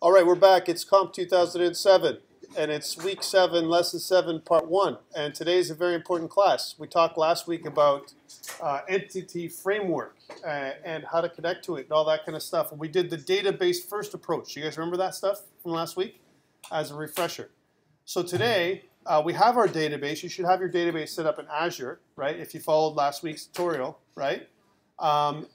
All right, we're back. It's COMP 2007, and it's week 7, lesson 7, part 1. And today's a very important class. We talked last week about entity framework and how to connect to it and all that kind of stuff. And we did the database first approach. You guys remember that stuff from last week? As a refresher. So today, we have our database. You should have your database set up in Azure, right? If you followed last week's tutorial, right?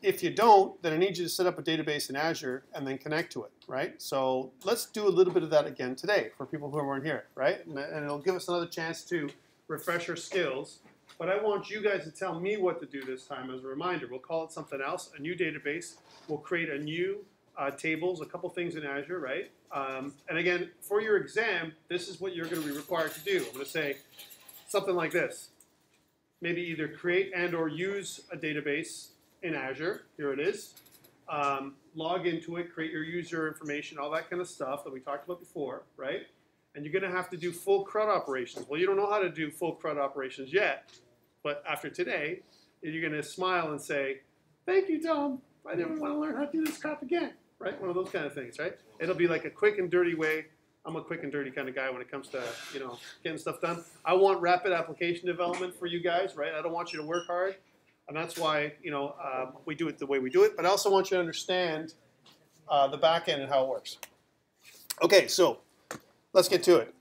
If you don't, then I need you to set up a database in Azure and then connect to it, right? So let's do a little bit of that again today for people who weren't here, right? And it'll give us another chance to refresh our skills. But I want you guys to tell me what to do this time as a reminder. We'll call it something else, a new database. We'll create a new tables, a couple things in Azure, right? And again, for your exam, this is what you're going to be required to do. I'm going to say something like this. Maybe either create and or use a database in Azure. Here it is. Log into it, create your user information, all that kind of stuff that we talked about before, right? And you're going to have to do full CRUD operations. Well, you don't know how to do full CRUD operations yet, but after today, you're going to smile and say, "Thank you, Tom. I never want to learn how to do this crap again." Right? One of those kind of things, right? It'll be like a quick and dirty way. I'm a quick and dirty kind of guy when it comes to, getting stuff done. I want rapid application development for you guys, right? I don't want you to work hard. And that's why, we do it the way we do it. But I also want you to understand the back end and how it works. Okay, so let's get to it.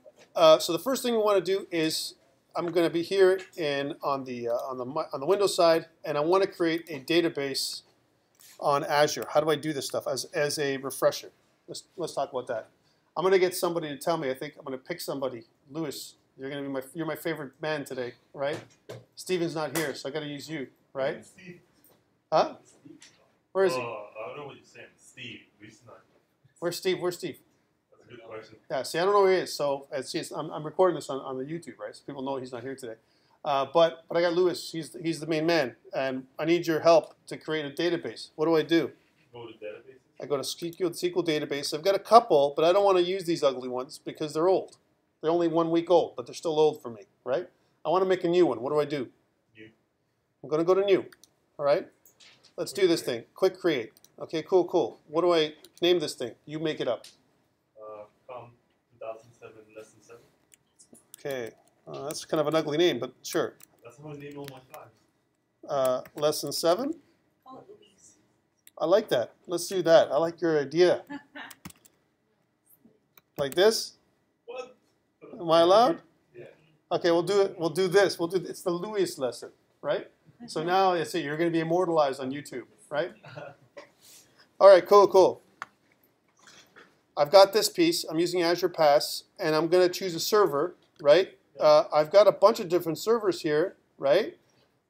So the first thing we want to do is I'm going to be here on the Windows side, and I want to create a database on Azure. How do I do this stuff as a refresher? Let's talk about that. I'm going to get somebody to tell me. I think I'm going to pick somebody. Lewis, you're my favorite man today, right? Steven's not here, so I got to use you. Right? Steve. Huh? Where is he? I don't know what you're saying. Steve. Where's Steve? Where's Steve? That's a good question. Yeah, see, I don't know where he is. So I'm recording this on the YouTube, right? So people know he's not here today. But I got Lewis. He's the main man. And I need your help to create a database. What do I do? Go to databases? I go to SQL database. I've got a couple, but I don't want to use these ugly ones because they're old. They're only 1 week old, but they're still old for me, right? I want to make a new one. What do I do? I'm going to go to new, all right? Let's do this thing. Quick create. Okay, cool. What do I name this thing? You make it up. COMP2007 lesson 7. Okay, that's kind of an ugly name, but sure. That's how I name all my files. Lesson 7? Call it Louise. I like that. Let's do that. I like your idea. Like this? What? Am I allowed? Yeah. Okay, we'll do it. We'll do this. It's the Louis lesson, right? So now, you're going to be immortalized on YouTube, right? All right, cool. I've got this piece. I'm using Azure Pass, and I'm going to choose a server, right? I've got a bunch of different servers here, right?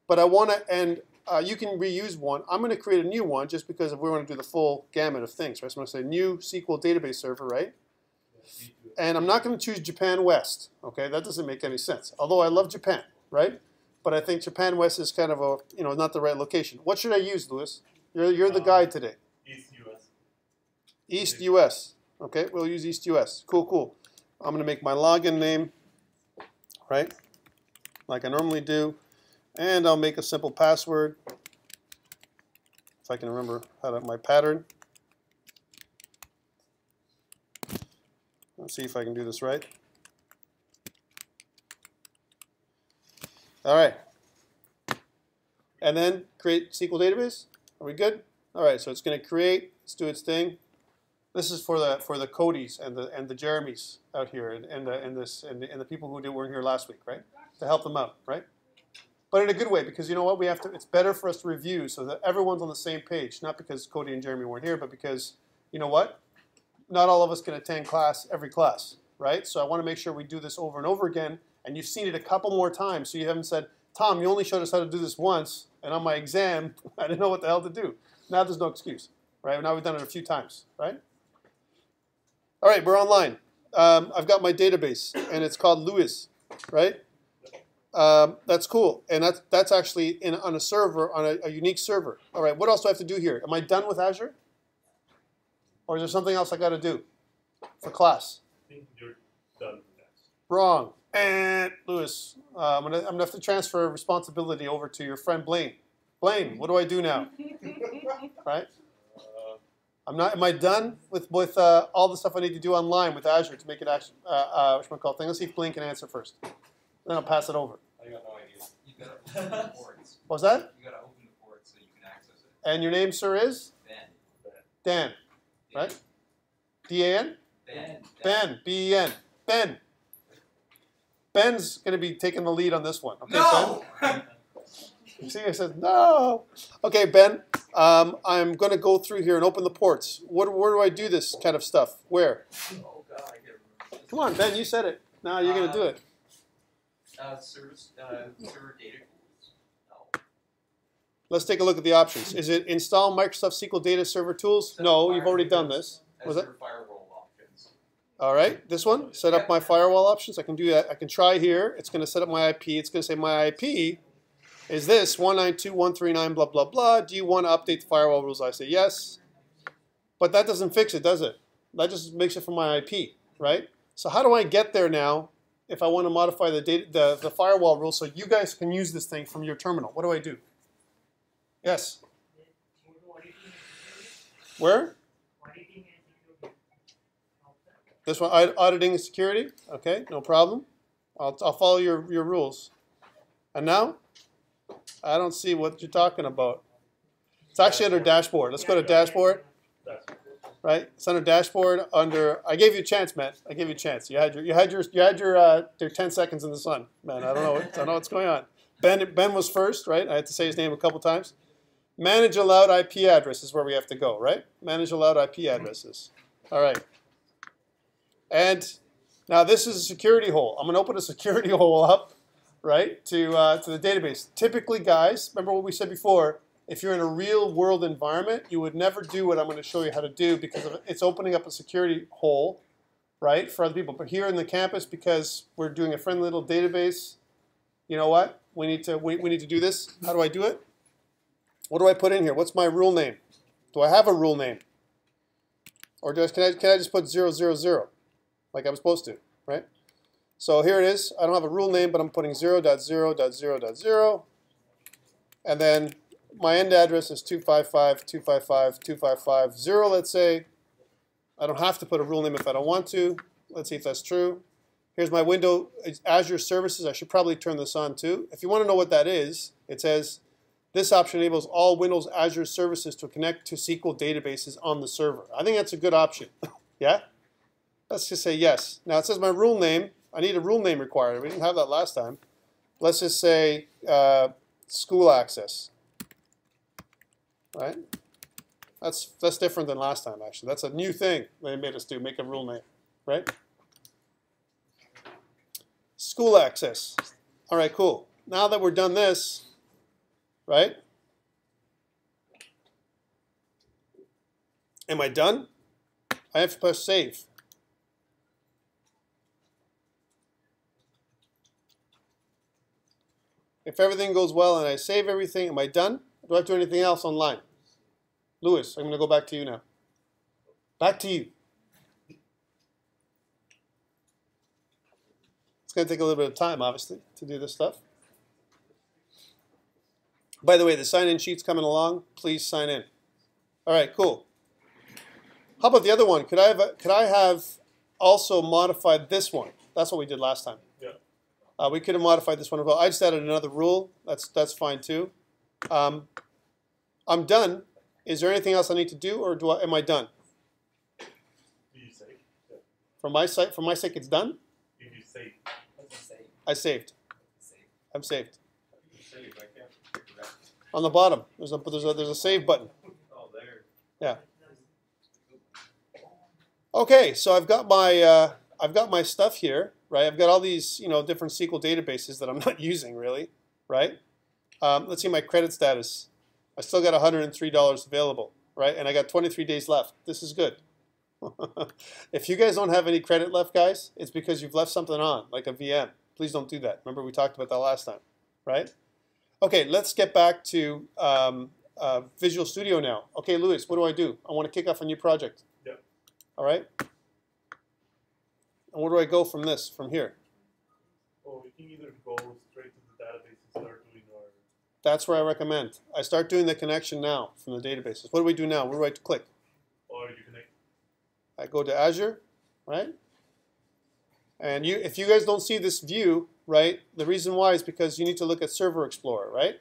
But I want to, and you can reuse one. I'm going to create a new one just because we want to do the full gamut of things, right? So I'm going to say new SQL database server, right? And I'm not going to choose Japan West, okay? That doesn't make any sense. Although I love Japan, right? But I think Japan West is kind of not the right location. What should I use, Louis? You're the guide today. East US. East US. Okay, we'll use East US. Cool. I'm going to make my login name, right, like I normally do. And I'll make a simple password, if I can remember my pattern. Let's see if I can do this right. All right. And then create SQL database. Are we good? All right. So it's going to create. Let's do its thing. This is for the Codys and the Jeremys out here and the people who weren't here last week, right? To help them out, right? But in a good way, because you know what? It's better for us to review so that everyone's on the same page. Not because Cody and Jeremy weren't here, but because you know what? Not all of us can attend every class, right? So I want to make sure we do this over and over again. And you've seen it a couple more times, so you haven't said, "Tom, you only showed us how to do this once, and on my exam, I didn't know what the hell to do." Now there's no excuse, right? Now we've done it a few times, right? All right, we're online. I've got my database, and it's called Louis, right? That's cool, and that's actually on a server, on a unique server. All right, what else do I have to do here? Am I done with Azure? Or is there something else I got to do for class? I think you're done with that. Wrong. And Louis, I'm gonna have to transfer responsibility over to your friend Blaine. Blaine, what do I do now? Right? I'm not. Am I done with all the stuff I need to do online with Azure to make it actually whatchamacallit thing? Let's see if Blaine can answer first. Then I'll pass it over. I got no idea. You gotta open the ports. What's that? You gotta open the ports so you can access it. And your name, sir, is? Ben. Dan. Right? D-A-N? Ben. Ben. B-E-N. Ben. Ben's going to be taking the lead on this one. Okay, No! Ben? You see, I said, no. Okay, Ben, I'm going to go through here and open the ports. Where do I do this kind of stuff? Where? Oh, God, I can't remember. Come on, Ben, you said it. Now you're going to do it. Server data tools. No. Let's take a look at the options. Is it install Microsoft SQL Data Server Tools? No, you've already done this. Was it? Firewall options. All right, this one, set up my firewall options. I can do that. I can try here. It's going to set up my IP. It's going to say my IP is this 192.139 blah, blah, blah. Do you want to update the firewall rules? I say yes. But that doesn't fix it, does it? That just makes it from my IP, right? So how do I get there now if I want to modify the firewall rules so you guys can use this thing from your terminal? What do I do? Yes? Where? This one, auditing and security? Okay, no problem. I'll follow your rules. And now? I don't see what you're talking about. It's actually under dashboard. Let's go to dashboard. Right? It's under dashboard. Under. I gave you a chance, Matt. I gave you a chance. You had your 10 seconds in the sun, man. I don't know what's going on. Ben was first, right? I had to say his name a couple times. Manage allowed IP address is where we have to go, right? Manage allowed IP addresses. All right. And now this is a security hole. I'm going to open a security hole up, right, to the database. Typically, guys, remember what we said before, if you're in a real world environment, you would never do what I'm going to show you how to do because it's opening up a security hole, right, for other people. But here in the campus, because we're doing a friendly little database, you know what? We need to do this. How do I do it? What do I put in here? What's my rule name? Do I have a rule name? Or can I just put 000 like I'm supposed to, right? So here it is. I don't have a rule name, but I'm putting 0.0.0.0. And then my end address is 255.255.255.0, let's say. I don't have to put a rule name if I don't want to. Let's see if that's true. Here's my window. It's Azure Services. I should probably turn this on too. If you want to know what that is, it says, this option enables all Windows Azure services to connect to SQL databases on the server. I think that's a good option. Yeah? Let's just say yes. Now it says my rule name. I need a rule name required. We didn't have that last time. Let's just say school access. Right? That's different than last time, actually. That's a new thing they made us do, make a rule name. Right? School access. All right, cool. Now that we're done this, right? Am I done? I have to press save. If everything goes well and I save everything, am I done? Do I have to do anything else online? Louis, I'm going to go back to you now. Back to you. It's going to take a little bit of time, obviously, to do this stuff. By the way, the sign-in sheet's coming along. Please sign in. All right, cool. How about the other one? Could I have also modified this one? That's what we did last time. Yeah. We could have modified this one as well. I just added another rule. That's fine too. I'm done. Is there anything else I need to do, or am I done? You save. Yeah. For my sake, it's done. If you save. I saved. I'm saved. You save. I can't figure it out. On the bottom, there's a save button. Oh, there. Yeah. Okay, so I've got my stuff here, right? I've got all these different SQL databases that I'm not using really, right? Let's see my credit status. I still got $103 available, right? And I got 23 days left. This is good. If you guys don't have any credit left, guys, it's because you've left something on, like a VM. Please don't do that. Remember we talked about that last time, right? Okay, let's get back to Visual Studio now. Okay, Louis, what do? I want to kick off a new project. Yep. All right? And where do I go from here? Oh, we can either go straight to the database and start doing our... That's where I recommend. I start doing the connection now from the databases. What do we do now? Where do I click? Or I go to Azure, right? And if you guys don't see this view, right, the reason why is because you need to look at Server Explorer, right?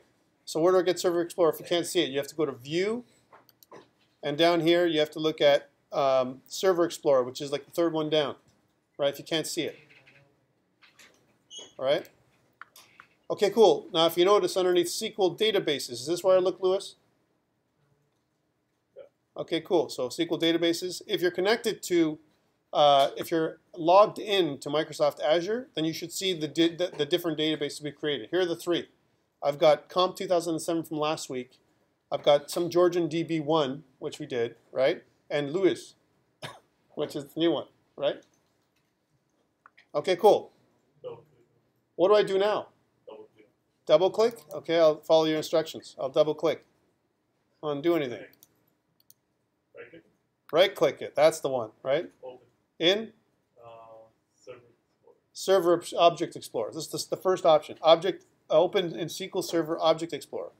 So where do I get Server Explorer if you can't see it? You have to go to View, and down here you have to look at Server Explorer, which is like the third one down, right, if you can't see it. All right? Okay, cool. Now if you notice underneath SQL databases, is this where I look, Lewis? Okay, cool. So SQL databases, if you're connected to if you're logged in to Microsoft Azure, then you should see the different databases we created. Here are the three. I've got COMP2007 from last week. I've got some Georgian DB1, which we did, right? And Lewis, which is the new one, right? Okay, cool. What do I do now? Double click? Okay, I'll follow your instructions. I'll double click. Undo anything. Right click it. That's the one, right? In Server Object Explorer. This is the first option. Object open in SQL Server Object Explorer.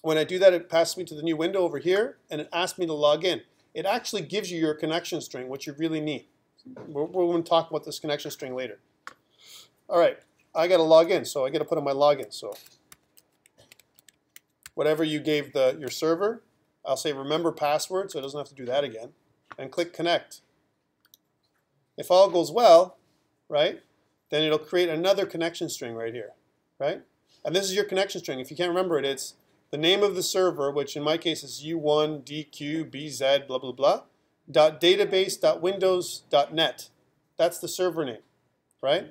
When I do that, it passes me to the new window over here, and it asks me to log in. It actually gives you your connection string, which you really need. We're going to talk about this connection string later. All right, I got to log in, so I got to put in my login. So whatever you gave your server, I'll say remember password, so it doesn't have to do that again, and click connect. If all goes well, right, then it'll create another connection string right here, right? And this is your connection string. If you can't remember it, it's the name of the server, which in my case is u1dqbz blah blah blah .database.windows.net. That's the server name, right?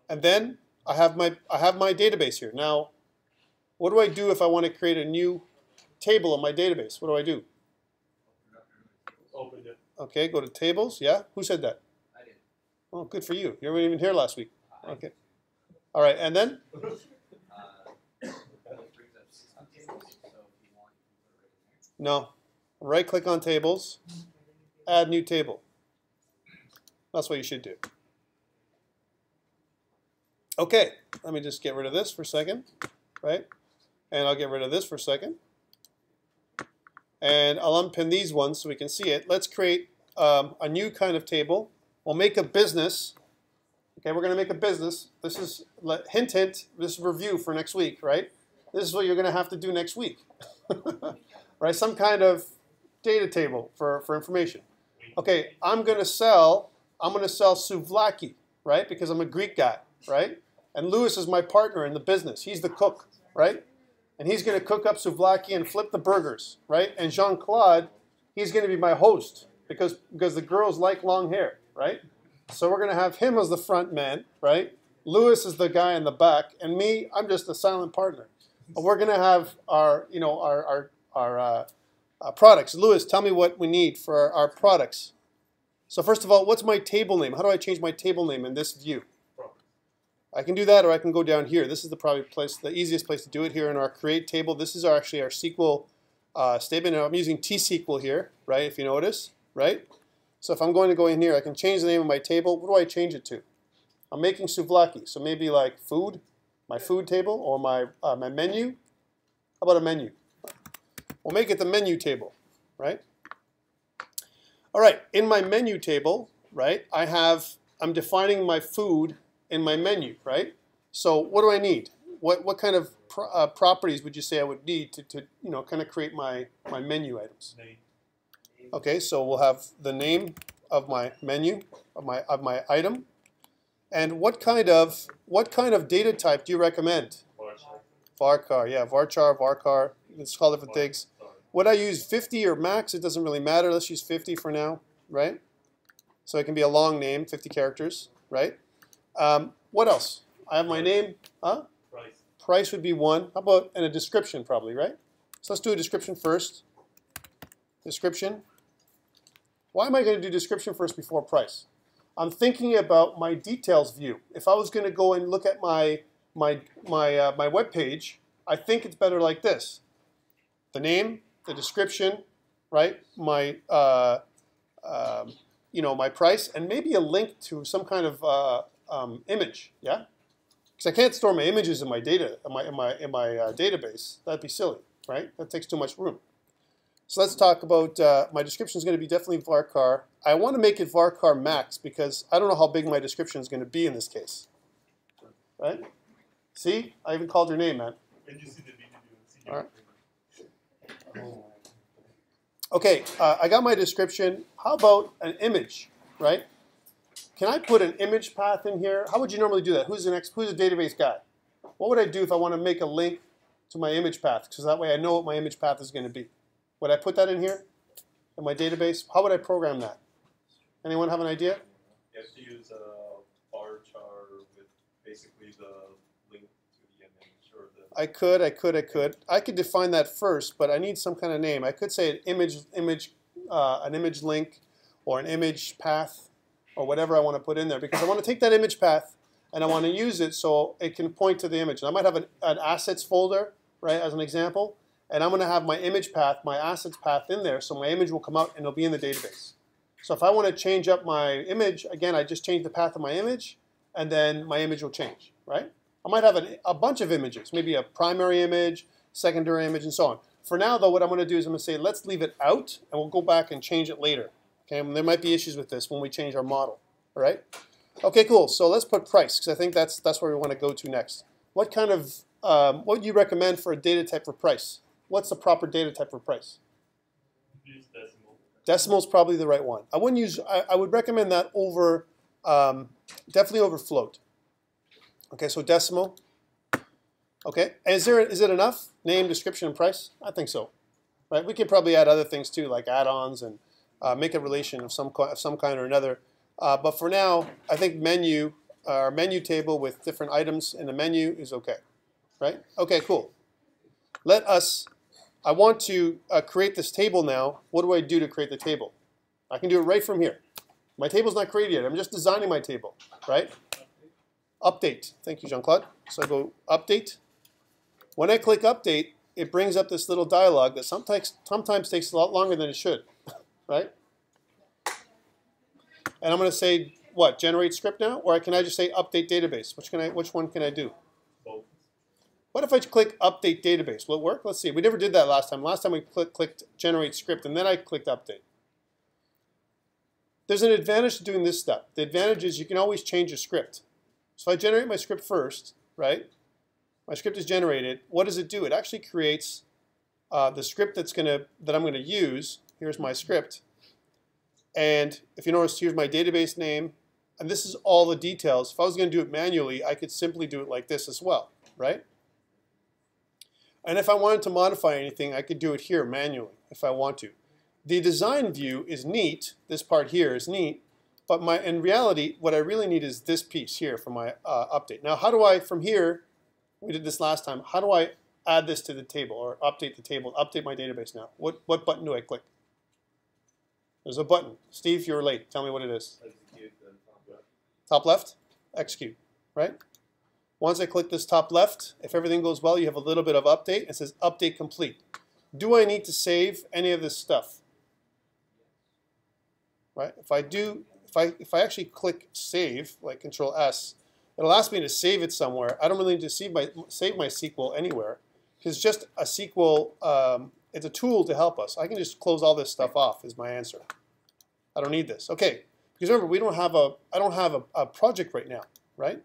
And then I have my database here. Now, what do I do if I want to create a new table in my database? What do I do? Open it. Okay, go to tables. Yeah, who said that? I did. Oh, good for you. You weren't even here last week. Okay. All right, and then? It brings up system tables, so if you want, you can put it right in there. No. Right-click on tables, add new table. That's what you should do. Okay, let me just get rid of this for a second, right? And I'll get rid of this for a second. And I'll unpin these ones so we can see it. Let's create a new kind of table. We'll make a business. Okay, we're going to make a business. This is, hint, hint, this is review for next week, right? This is what you're going to have to do next week. Right, some kind of data table for information. Okay, I'm going to sell souvlaki, right? Because I'm a Greek guy, right? And Lewis is my partner in the business. He's the cook, right? And he's going to cook up souvlaki and flip the burgers, right? And Jean-Claude, he's going to be my host because the girls like long hair, right? So we're going to have him as the front man, right? Lewis is the guy in the back, and me, I'm just a silent partner. But we're going to have our products. Lewis, tell me what we need for our products. So first of all, what's my table name? How do I change my table name in this view? I can do that, or I can go down here. This is the easiest place to do it here in our create table. This is actually our SQL statement. Now I'm using T-SQL here, right, if you notice, right? So if I'm going to go in here, I can change the name of my table. What do I change it to? I'm making souvlaki, so maybe like food, my food table, or my menu. How about a menu? We'll make it the menu table, right? All right, in my menu table, right, I'm defining my food in my menu, right? So what do I need? What kind of properties would you say I would need to kind of create my menu items? Name. Okay, so we'll have the name of my menu of my item, and what kind of data type do you recommend? Varchar, yeah, varchar. Let's call different things. Would I use 50 or max? It doesn't really matter. Let's use 50 for now, right? So it can be a long name, 50 characters, right? What else? I have my name. Price. Price would be 1. How about a description probably, right? So let's do a description first. Description. Why am I going to do description first before price? I'm thinking about my details view. If I was going to go and look at my web page, I think it's better like this. The name, the description, right? My my price, and maybe a link to some kind of image, yeah? Because I can't store my images in my database. That'd be silly, right? That takes too much room. So let's talk about, my description is going to be definitely varchar. I want to make it varchar max because I don't know how big my description is going to be in this case. Right? See? I even called your name, man. And you see the video and see All right. your Okay, I got my description. How about an image, right? Can I put an image path in here? How would you normally do that? Who's a database guy? What would I do if I want to make a link to my image path? Because that way I know what my image path is going to be. Would I put that in here in my database? How would I program that? Anyone have an idea? You have to use a bar chart with basically the link to the image or the. I could define that first, but I need some kind of name. I could say an image link, or an image path, or whatever I want to put in there, because I want to take that image path and I want to use it so it can point to the image. And I might have an assets folder, right, as an example, and I'm going to have my image path, my assets path in there, so my image will come out and it'll be in the database. So if I want to change up my image, again, I just change the path of my image, and then my image will change, right? I might have a bunch of images, maybe a primary image, secondary image, and so on. For now, though, what I'm going to do is I'm going to say, let's leave it out, and we'll go back and change it later. Okay, and there might be issues with this when we change our model, all right? Okay, cool. So let's put price, because I think that's where we want to go to next. What kind of, what do you recommend for a data type for price? What's the proper data type for price? use decimal. Decimal is probably the right one. I wouldn't use. I would recommend that over, definitely over float. Okay, so decimal. Okay, and is it enough? Name, description, and price? I think so. Right. We could probably add other things too, like add-ons and make a relation of some kind or another. But for now, I think menu, our menu table with different items in the menu is okay. Right? Okay, cool. I want to create this table now. What do I do to create the table? I can do it right from here. My table's not created yet. I'm just designing my table, right? Update. Thank you, Jean-Claude. So I go update. When I click update, it brings up this little dialog that sometimes takes a lot longer than it should, right? And I'm going to say, what, generate script now? Or can I just say update database? Which one can I do? Both. What if I click update database? Will it work? Let's see. We never did that last time. Last time we clicked generate script, and then I clicked update. There's an advantage to doing this step. The advantage is you can always change your script. So I generate my script first, right? My script is generated. What does it do? It actually creates the script that I'm going to use. Here's my script. And if you notice, here's my database name. And this is all the details. If I was going to do it manually, I could simply do it like this as well, right? And if I wanted to modify anything, I could do it here manually if I want to. The design view is neat. This part here is neat. But in reality, what I really need is this piece here for my update. Now, how do I, from here, we did this last time, how do I add this to the table or update the table, update my database now? What button do I click? There's a button. Steve, you're late. Tell me what it is. Execute the top left. Top left? Execute, right? Once I click this top left, if everything goes well, you have a little bit of update. It says update complete. Do I need to save any of this stuff? Right? If I do, if I actually click save, like Control S, it'll ask me to save it somewhere. I don't really need to save my SQL anywhere, because just a SQL, it's a tool to help us. I can just close all this stuff off is my answer. I don't need this. Okay, because remember, I don't have a project right now, right?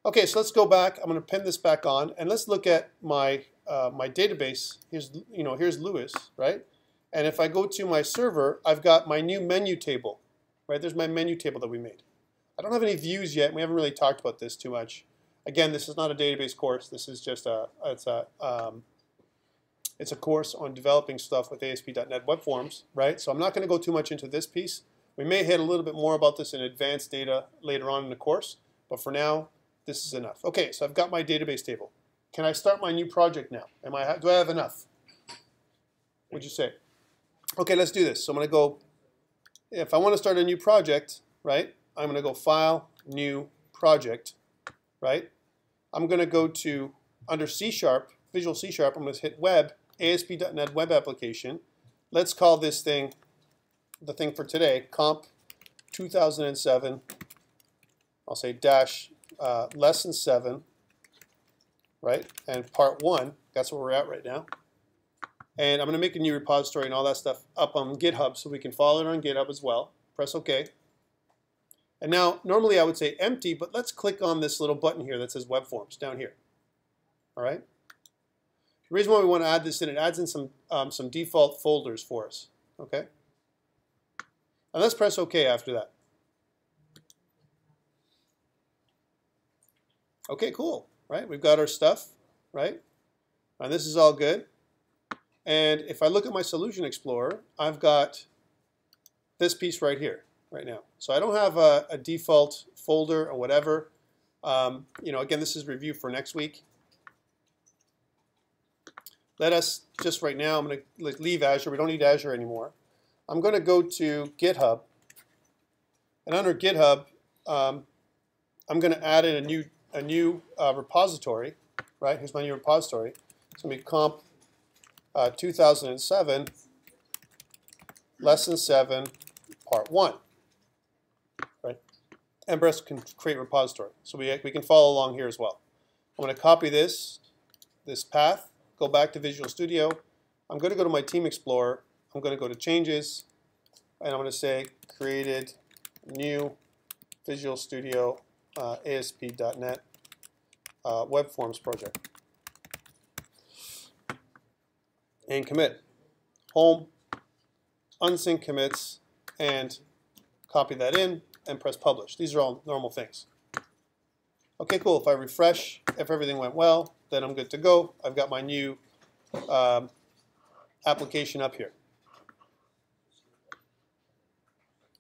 Okay, so let's go back. I'm going to pin this back on, and let's look at my my database. Here's Lewis, right? And if I go to my server, I've got my new menu table, right? There's my menu table that we made. I don't have any views yet. We haven't really talked about this too much. Again, this is not a database course. This is just it's a course on developing stuff with ASP.NET Web Forms, right? So I'm not going to go too much into this piece. We may hit a little bit more about this in advanced data later on in the course, but for now, this is enough. Okay, so I've got my database table. Can I start my new project now? Do I have enough? What'd you say? Okay, let's do this. So I'm going to go, if I want to start a new project, right, I'm going to go File, New, Project, right? I'm going to go to, under C#, Visual C#, I'm going to hit Web, ASP.NET Web Application. Let's call this thing, the thing for today, COMP2007. I'll say dash lesson 7, right? And part 1, that's where we're at right now. And I'm going to make a new repository and all that stuff up on GitHub so we can follow it on GitHub as well. Press OK. And now, normally I would say empty, but let's click on this little button here that says Web Forms down here. All right. The reason why we want to add this in, it adds in some default folders for us. Okay. And let's press OK after that. Okay, cool. Right. We've got our stuff. Right. And this is all good. And if I look at my Solution Explorer, I've got this piece right here, right now. So I don't have a default folder or whatever. You know, again, this is review for next week. Let us just right now, I'm going to leave Azure. We don't need Azure anymore. I'm going to go to GitHub. And under GitHub, I'm going to add in a new repository. Right? Here's my new repository. It's going to be COMP2007, Lesson 7, Part 1. Right? And Breast can create repository. So we can follow along here as well. I'm going to copy this path, go back to Visual Studio. I'm going to go to my Team Explorer. I'm going to go to Changes, and I'm going to say Created New Visual Studio ASP.NET Web Forms Project. And commit. Home, unsync commits, and copy that in, and press publish. These are all normal things. Okay, cool. If I refresh, if everything went well, then I'm good to go. I've got my new application up here.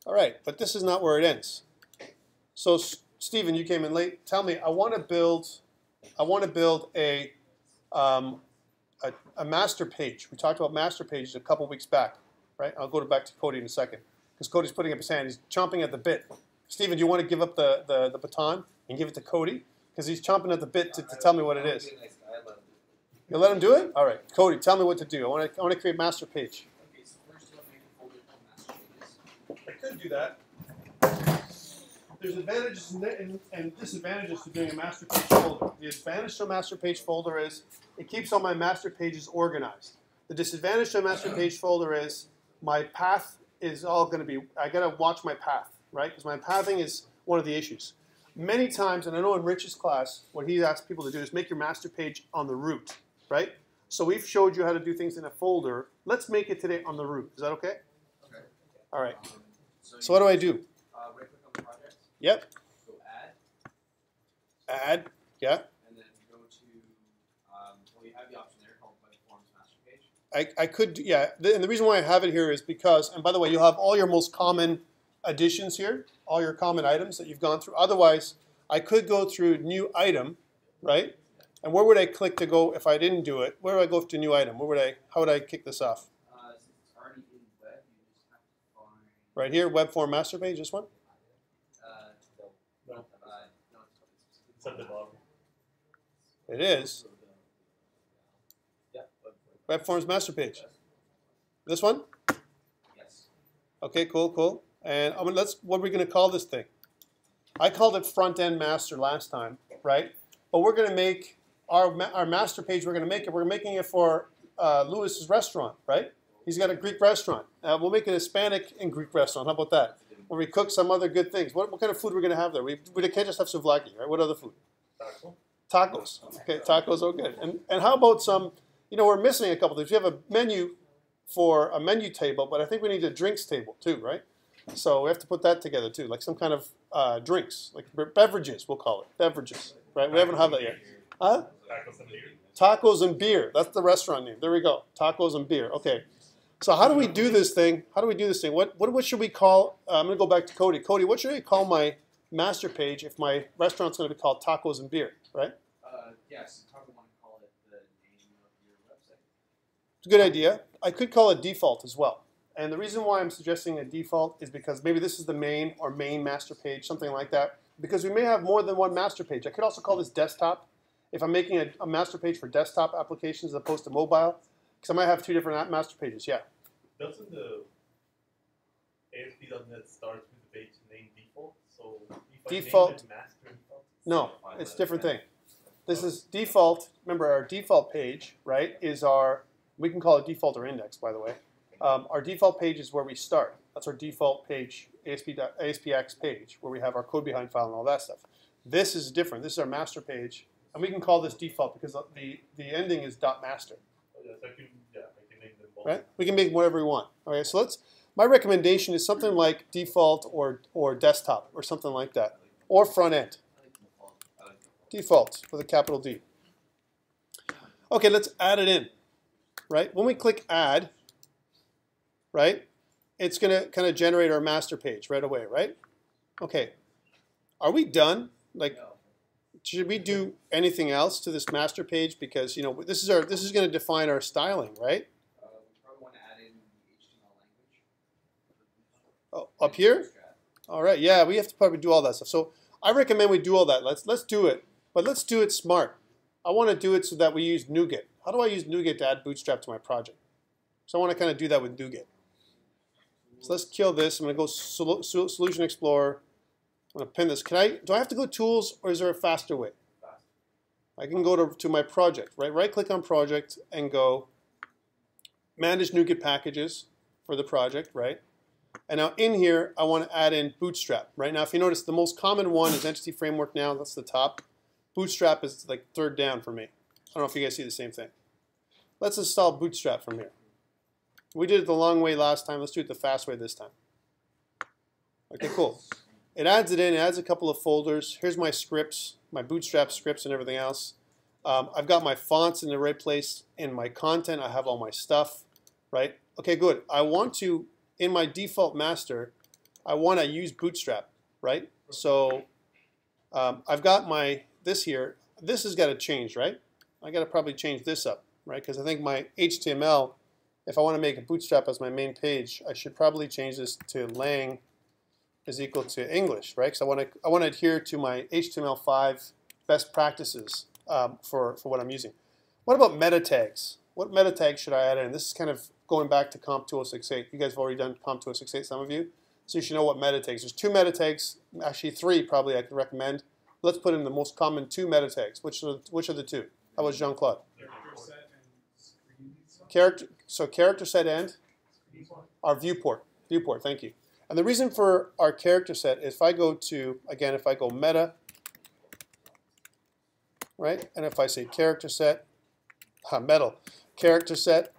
All right, but this is not where it ends. So, Stephen, you came in late. Tell me, I want to build a master page. We talked about master pages a couple weeks back, right? I'll go back to Cody in a second because Cody's putting up his hand. He's chomping at the bit. Stephen, do you want to give up the baton and give it to Cody? Because he's chomping at the bit to tell me what it is. You'll let him do it? All right. Cody, tell me what to do. I want to create a master page. Okay, so first you'll make a folder called master pages. I could do that. There's advantages and disadvantages to doing a master page folder. The advantage to a master page folder is it keeps all my master pages organized. The disadvantage to a master page folder is my path is all going to be, I got to watch my path, right? Because my pathing is one of the issues. Many times, and I know in Rich's class, what he asks people to do is make your master page on the root, right? So we've showed you how to do things in a folder. Let's make it today on the root. Is that okay? Okay. All right. So you what do I do? Right click on the project. Yep. Go add. Add. Yeah. And then go to, well, you have the option there called Web Forms Master Page. I could, yeah. And the reason why I have it here is because, and by the way, you'll have all your most common additions here, all your common items that you've gone through. Otherwise, I could go through new item, right? And where would I click to go if I didn't do it? Where would I go to new item? How would I kick this off? Since it's already in web, you just have to find. Right here, web form master page, this one? No. No, It's at the bottom. It is. Yeah. Web forms master page. This one? Yes. Okay, cool, cool. And what are we going to call this thing? I called it front end master last time, right? But we're going to make our master page. We're making it for Lewis's restaurant, right? He's got a Greek restaurant. We'll make it a Hispanic and Greek restaurant. How about that? Where we cook some other good things. What kind of food we're going to have there? We can't just have souvlaki, right? What other food? Taco. Tacos. Okay, tacos are good. And how about some? You know, we're missing a couple things. We have a menu for a menu table, but I think we need a drinks table too, right? So we have to put that together too, like some kind of drinks, like beverages, we'll call it. Beverages, right? We haven't had that yet. Huh? Tacos and beer. Tacos and beer. That's the restaurant name. There we go. Tacos and beer. Okay. So how do we do this thing? What should we call? I'm going to go back to Cody. Cody, what should I call my master page if my restaurant's going to be called Tacos and Beer, right? Yes, you probably want to call it the name of your website. It's a good idea. I could call it default as well. And the reason why I'm suggesting a default is because maybe this is the main or main master page, something like that. Because we may have more than one master page. I could also call this desktop. If I'm making a master page for desktop applications as opposed to mobile, because I might have two different master pages, yeah. Doesn't the ASP.NET start with the page name default? So if Default. I name it master default, No, it's a different thing. This is default. Remember, our default page, right, is our We can call it default or index, by the way. Our default page is where we start. That's our default page, ASPX page, where we have our code behind file and all that stuff. This is different. This is our master page, and we can call this default because the ending is .master. Yes, I can name them both. Right? We can make whatever we want. Okay, so my recommendation is something like default or desktop or something like that, or front end. Default with a capital D. Okay, let's add it in. Right? When we click add, right, it's going to kind of generate our master page right away, right? Okay. Are we done? Like, should we do anything else to this master page? Because this is going to define our styling, right? We probably want to add in the HTML language. Oh, up here? All right. Yeah, we have to probably do all that stuff. So I recommend we do all that. Let's do it, but let's do it smart. I want to do it so that we use NuGet. How do I use NuGet to add Bootstrap to my project? So I want to kind of do that with NuGet. So let's kill this. I'm going to go Solution Explorer. I'm going to pin this. Do I have to go Tools, or is there a faster way? I can go to my project. Right-click on Project and go Manage NuGet Packages for the project. Right. And now in here, I want to add in Bootstrap. Right now, if you notice, the most common one is Entity Framework now. That's the top. Bootstrap is like third down for me. I don't know if you guys see the same thing. Let's install Bootstrap from here. We did it the long way last time. Let's do it the fast way this time. Okay, cool. It adds it in. It adds a couple of folders. Here's my scripts, my Bootstrap scripts and everything else. I've got my fonts in the right place. In my content, I have all my stuff, right? Okay, good. I want to, in my default master, I want to use Bootstrap, right? So I've got this here. This has got to change, right? I got to probably change this up, right? Because I think my HTML, if I want to make a Bootstrap as my main page, I should probably change this to lang is equal to English, right? Because I want to adhere to my HTML5 best practices for what I'm using. What about meta tags? What meta tags should I add in? This is kind of going back to COMP2007. You guys have already done COMP2007, some of you. So you should know what meta tags. There's 2 meta tags, actually 3 probably I could recommend. Let's put in the most common 2 meta tags. Which are the 2? How about Jean-Claude? Character set and our viewport. Viewport, thank you. And the reason for our character set is if I go to, again, if I go meta, right, and if I say character set, character set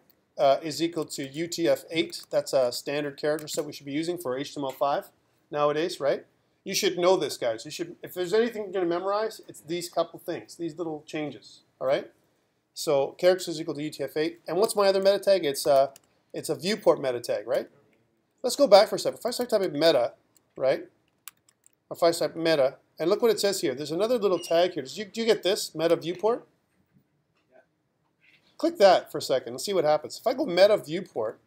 is equal to UTF-8. That's a standard character set we should be using for HTML5 nowadays, right? You should know this, guys. You should, if there's anything you're going to memorize, it's these couple things, these little changes, all right? So character is equal to UTF-8. And what's my other meta tag? It's a viewport meta tag, right? Let's go back for a second. If I start typing meta, right? If I type meta, and look what it says here. There's another little tag here. Do you get this? Meta viewport? Yeah. Click that for a second and see what happens. If I go meta viewport,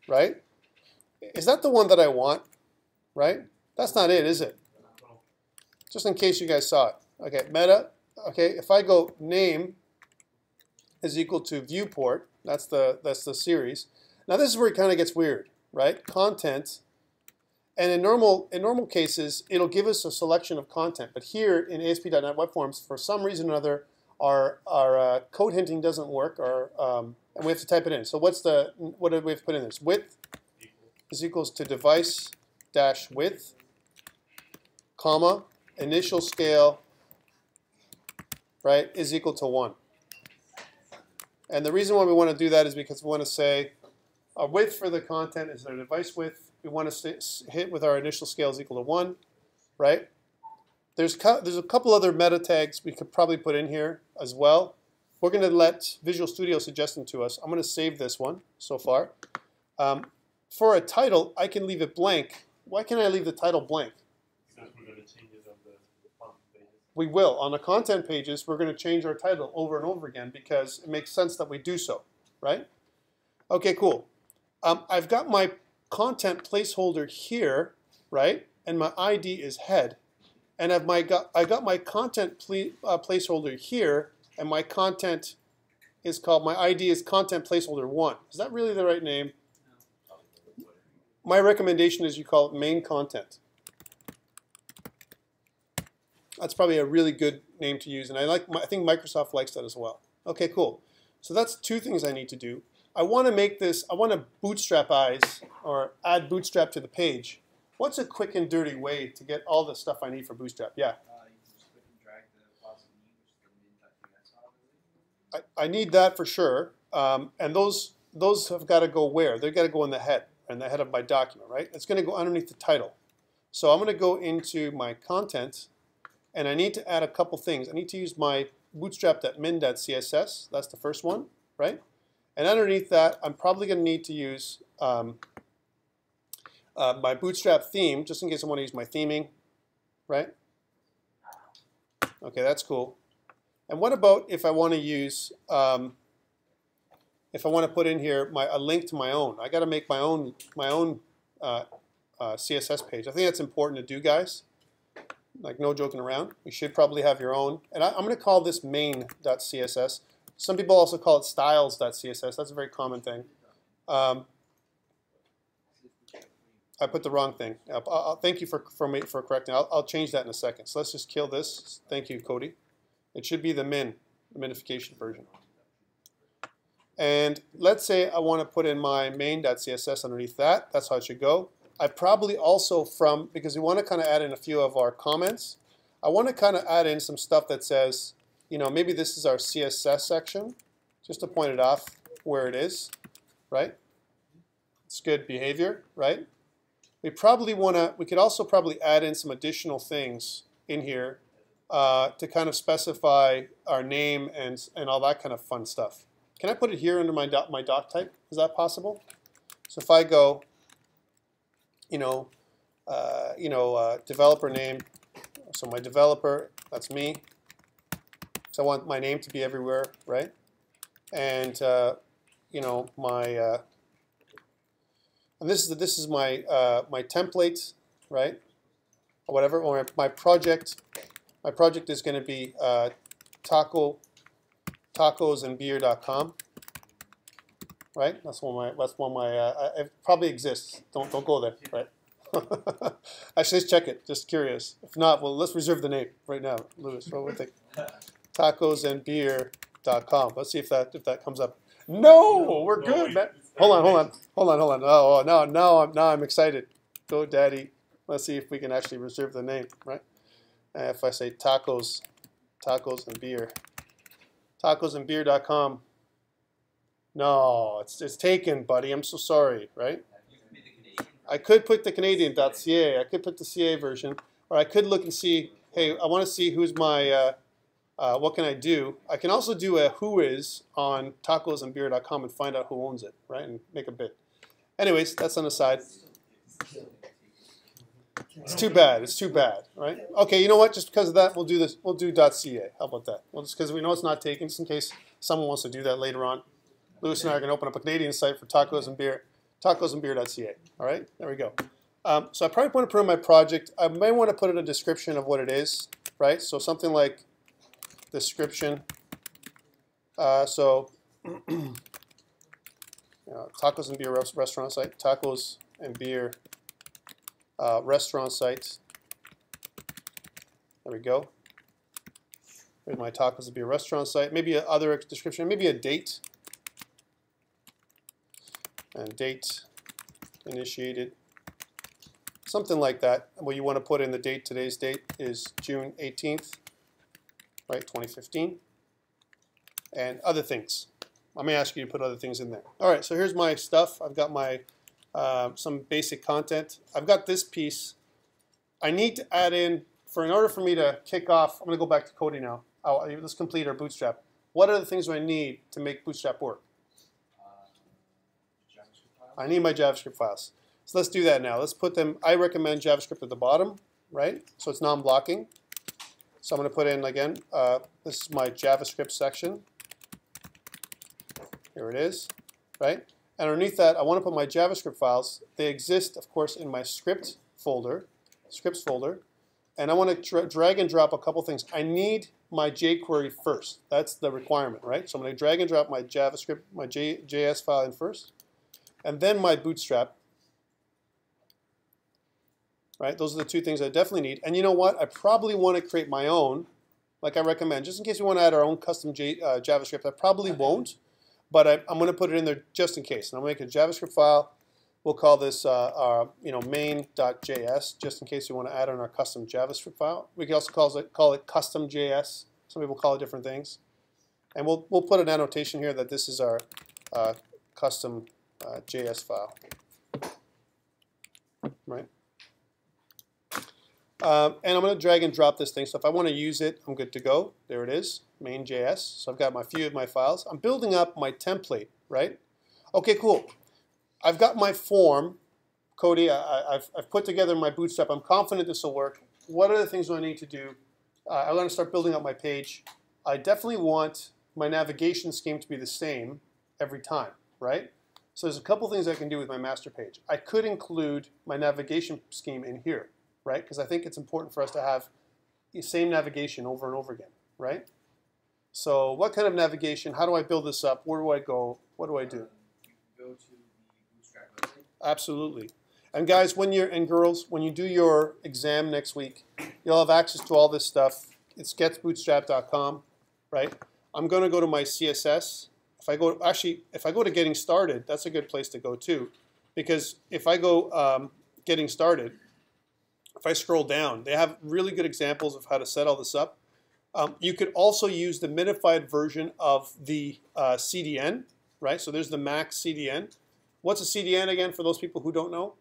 right? Is that the one that I want? Right? That's not it, is it? Just in case you guys saw it. Okay, meta. Okay, if I go name is equal to viewport, that's the series. Now this is where it kind of gets weird, right? Content, and in normal cases, it'll give us a selection of content. But here in ASP.NET Web Forms, for some reason or another, our code hinting doesn't work, and we have to type it in. So what do we have to put in this? Width is equals to device dash width, comma, initial scale, right, is equal to 1. And the reason why we want to do that is because we want to say our width for the content is our device width. We want to hit with our initial scale is equal to 1, right? There's a couple other meta tags we could probably put in here as well. We're going to let Visual Studio suggest them to us. I'm going to save this one so far. For a title, I can leave it blank. Why can't I leave the title blank? Because we're going to change it on the content pages. We will. On the content pages, we're going to change our title over and over again because it makes sense that we do so, right? Okay, cool. I've got my content placeholder here, right? And my ID is head. And I got my content placeholder here, and my content is called, my ID is content placeholder 1. Is that really the right name? My recommendation is you call it main content. That's probably a really good name to use, and I think Microsoft likes that as well. Okay, cool. So that's 2 things I need to do. I want to make this, I want to bootstrapize or add Bootstrap to the page. What's a quick and dirty way to get all the stuff I need for Bootstrap? Yeah. You can just click and drag the faucet name, which is the min.js file, I believe. I need that for sure. And those have got to go where? They've got to go in the head of my document, right? It's going to go underneath the title. So I'm going to go into my content, and I need to add a couple things. I need to use my bootstrap.min.css. That's the first one, right? And underneath that, I'm probably going to need to use my Bootstrap theme, just in case I want to use my theming, right? Okay, that's cool. And what about if I want to use, if I want to put in here a link to my own? I got to make my own CSS page. I think that's important to do, guys. Like, no joking around. You should probably have your own. And I'm going to call this main.css. Some people also call it styles.css. That's a very common thing. I put the wrong thing. Thank you for correcting. I'll change that in a second. So let's just kill this. Thank you, Cody. It should be the minification version. And let's say I want to put in my main.css underneath that. That's how it should go. I probably also because we want to kind of add in a few of our comments, I want to kind of add in some stuff that says, you know, maybe this is our CSS section, just to point it off where it is, right? It's good behavior, right? We could also probably add in some additional things in here to kind of specify our name and all that kind of fun stuff. Can I put it here under my doc type? Is that possible? So if I go, developer name, so my developer, that's me. So I want my name to be everywhere, right? And and this is my my template, right? Or whatever. Or my project. My project is going to be tacosandbeer.com, right? That's one of my. It probably exists. Don't go there, right? Actually, let's check it. Just curious. If not, well, let's reserve the name right now, Lewis. What would you think? Tacosandbeer.com. Let's see if that comes up. No, we're good, man. Hold on. Oh, now I'm excited. Go, Daddy. Let's see if we can actually reserve the name, right? If I say tacos and beer, tacosandbeer.com. No, it's taken, buddy. I'm so sorry, right? I could put the Canadian.ca. I could put the CA version, or I could look and see. Hey, I want to see who's my. What can I do? I can also do a who is on tacosandbeer.com and find out who owns it, right? And make a bid. Anyways, that's on the side. It's too bad. It's too bad, right? Okay, you know what? Just because of that, we'll do this. We'll do .ca. How about that? Well, just because we know it's not taken, just in case someone wants to do that later on. Lewis and I are going to open up a Canadian site for tacos and beer, tacosandbeer.ca. All right, there we go. So I probably want to put in my project. I may want to put in a description of what it is, right? So something like description. Tacos and beer restaurant site. Tacos and beer restaurant site. There we go. Here's my tacos and beer restaurant site. Maybe other description. Maybe a date. And date initiated. Something like that. What you want to put in the date, today's date is June 18th, right, 2015. And other things. I may ask you to put other things in there. All right, so here's my stuff. I've got my some basic content. I've got this piece. I need to add in, in order for me to kick off, I'm going to go back to coding now. Let's complete our Bootstrap. What are the things do I need to make Bootstrap work? I need my JavaScript files. So let's do that now. Let's put them, I recommend JavaScript at the bottom, right? So it's non-blocking. So I'm going to put in, again, this is my JavaScript section. Here it is, right? And underneath that, I want to put my JavaScript files. They exist, of course, in my scripts folder. And I want to drag and drop a couple things. I need my jQuery first. That's the requirement, right? So I'm going to drag and drop my JavaScript, my JS file in first. And then my Bootstrap, right? Those are the two things I definitely need. And you know what? I probably want to create my own, like I recommend, just in case we want to add our own custom JavaScript. I probably won't, but I'm going to put it in there just in case. And I'm going to make a JavaScript file. We'll call this main.js, just in case we want to add on our custom JavaScript file. We can also call it custom.js. Some people call it different things. And we'll put an annotation here that this is our custom JS file. Right? And I'm going to drag and drop this thing. So if I want to use it, I'm good to go. There it is, main.js. So I've got my few of my files. I'm building up my template, right? Okay, cool. I've got my form, Cody. I've put together my Bootstrap. I'm confident this will work. What are the things do I need to do? I want to start building up my page. I definitely want my navigation scheme to be the same every time, right? So there's a couple things I can do with my master page. I could include my navigation scheme in here, right? Because I think it's important for us to have the same navigation over and over again, right? So what kind of navigation? How do I build this up? Where do I go? What do I do? You go to the Bootstrap website. Absolutely. And guys, and girls, when you do your exam next week, you'll have access to all this stuff. It's getsbootstrap.com, right? I'm going to go to my CSS. If I go to getting started, that's a good place to go too, because if I go getting started, if I scroll down, they have really good examples of how to set all this up. You could also use the minified version of the CDN, right? So there's the max CDN. What's a CDN again for those people who don't know?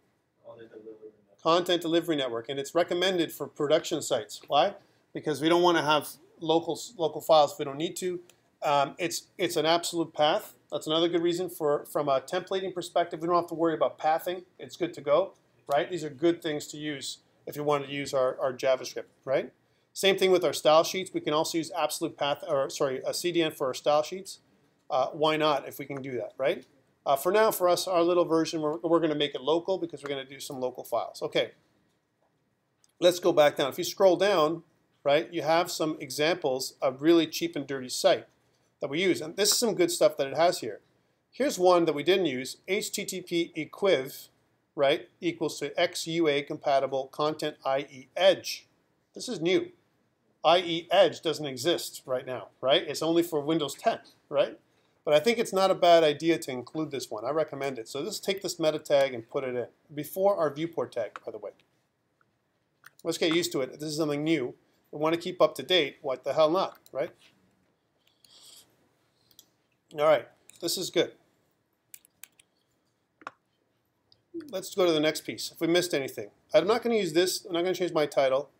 Content Delivery Network, and it's recommended for production sites. Why? Because we don't want to have local files if we don't need to. It's an absolute path. That's another good reason from a templating perspective. We don't have to worry about pathing. It's good to go, right? These are good things to use if you want to use our JavaScript, right? Same thing with our style sheets. We can also use absolute path, or sorry, a CDN for our style sheets. Why not if we can do that, right? For now, for us, our little version, we're going to make it local because we're going to do some local files. Okay, let's go back down. If you scroll down, right, you have some examples of really cheap and dirty site that we use. And this is some good stuff that it has here. Here's one that we didn't use, HTTP equiv, right, equals to XUA compatible content IE Edge. This is new. IE Edge doesn't exist right now, right? It's only for Windows 10, right? But I think it's not a bad idea to include this one. I recommend it. So let's take this meta tag and put it in before our viewport tag, by the way. Let's get used to it. This is something new. We want to keep up to date. What the hell not, right? All right, this is good. Let's go to the next piece. If we missed anything, I'm not going to use this. I'm not going to change my title.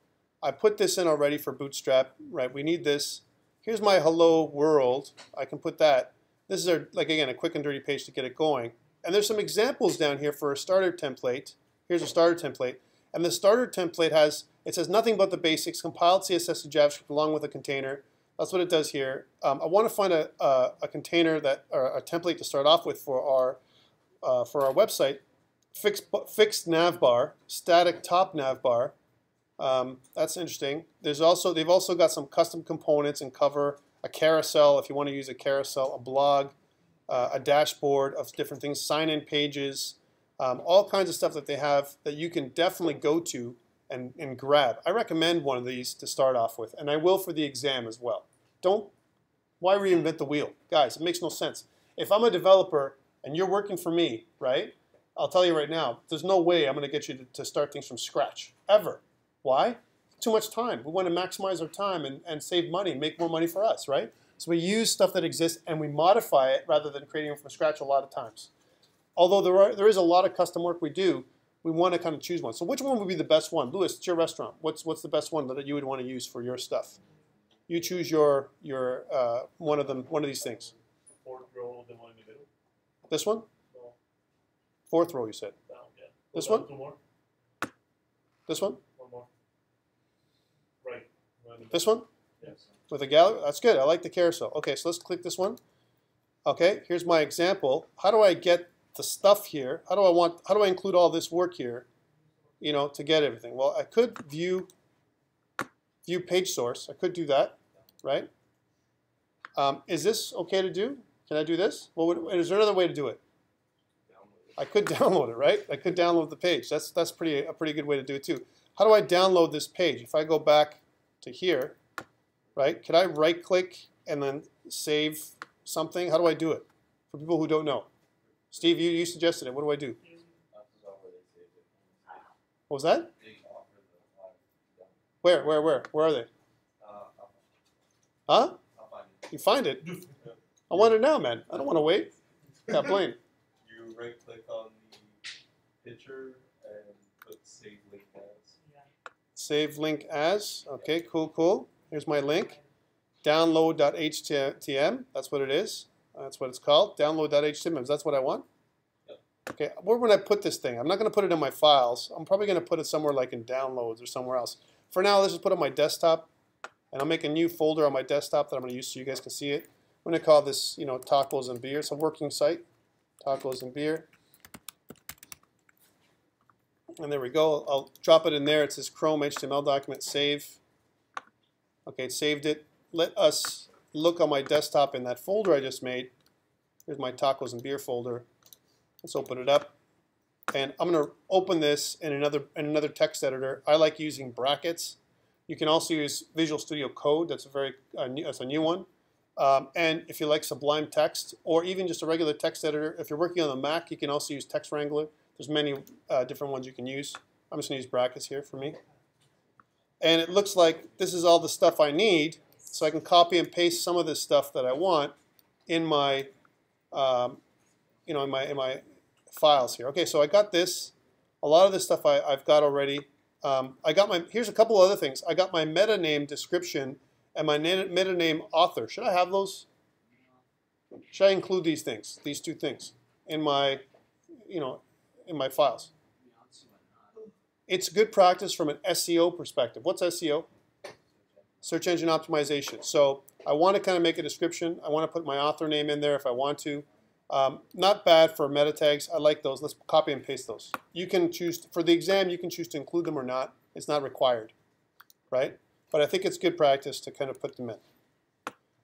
I put this in already for Bootstrap, right? We need this. Here's my hello world. I can put that. This is like again a quick and dirty page to get it going. And there's some examples down here for a starter template. Here's a starter template, and the starter template says nothing but the basics: compiled CSS to JavaScript along with a container. That's what it does here. I want to find a container or a template to start off with for our website. Fixed navbar, static top navbar. That's interesting. They've also got some custom components and cover, a carousel if you want to use a carousel, a blog, a dashboard of different things, sign-in pages, all kinds of stuff that they have that you can definitely go to and grab. I recommend one of these to start off with, and I will for the exam as well. Why reinvent the wheel? Guys, it makes no sense. If I'm a developer and you're working for me, right, I'll tell you right now, there's no way I'm going to get you to start things from scratch, ever. Why? Too much time. We want to maximize our time and save money, make more money for us, right? So we use stuff that exists and we modify it rather than creating it from scratch a lot of times. Although there is a lot of custom work we do, we want to kind of choose one. So which one would be the best one? Louis, it's your restaurant. What's the best one that you would want to use for your stuff? You choose your one of these things. Fourth row, the one in the middle. This one? No. Fourth row, you said. Down, yeah. This one? Two more. This one? One more. Right. This one? Yes. With a gallery? That's good. I like the carousel. Okay, so let's click this one. Okay, here's my example. How do I get the stuff here? How do I include all this work here, to get everything? Well, I could view page source. I could do that, right? Is this okay to do? Can I do this? Well, is there another way to do it? I could download it, right? I could download the page. That's a pretty good way to do it too. How do I download this page? If I go back to here, right? Could I right-click and then save something? How do I do it? For people who don't know. Steve, you suggested it. What do I do? What was that? Where are they? Huh? You find it? I want it now, man. I don't want to wait. Got blame. You right-click on the picture and put save link as. Save link as. Okay, cool. Here's my link. Download.htm. That's what it is. That's what it's called. Download.htm. That's what I want. Yep. Okay, where would I put this thing? I'm not going to put it in my files. I'm probably going to put it somewhere like in downloads or somewhere else. For now, let's just put it on my desktop. And I'll make a new folder on my desktop that I'm going to use so you guys can see it. I'm going to call this, tacos and beer. It's a working site. Tacos and beer. And there we go. I'll drop it in there. It says Chrome HTML document save. Okay, it saved it. Let us look on my desktop in that folder I just made. Here's my tacos and beer folder. Let's open it up. And I'm going to open this in another text editor. I like using brackets. You can also use Visual Studio Code. That's a new one. And if you like Sublime Text, or even just a regular text editor, if you're working on the Mac, you can also use Text Wrangler. There's many different ones you can use. I'm just going to use brackets here for me. And it looks like this is all the stuff I need, so I can copy and paste some of this stuff that I want in my, in my files here. Okay, so I got this. A lot of this stuff I've got already. Here's a couple other things. I got my meta name description and my meta name author. Should I have those? Should I include these things, these two things, in my, in my files? It's good practice from an SEO perspective. What's SEO? Search engine optimization. So I want to kind of make a description. I want to put my author name in there if I want to. Not bad for meta tags. I like those. Let's copy and paste those. You can choose, for the exam, you can choose to include them or not. It's not required, right? But I think it's good practice to kind of put them in.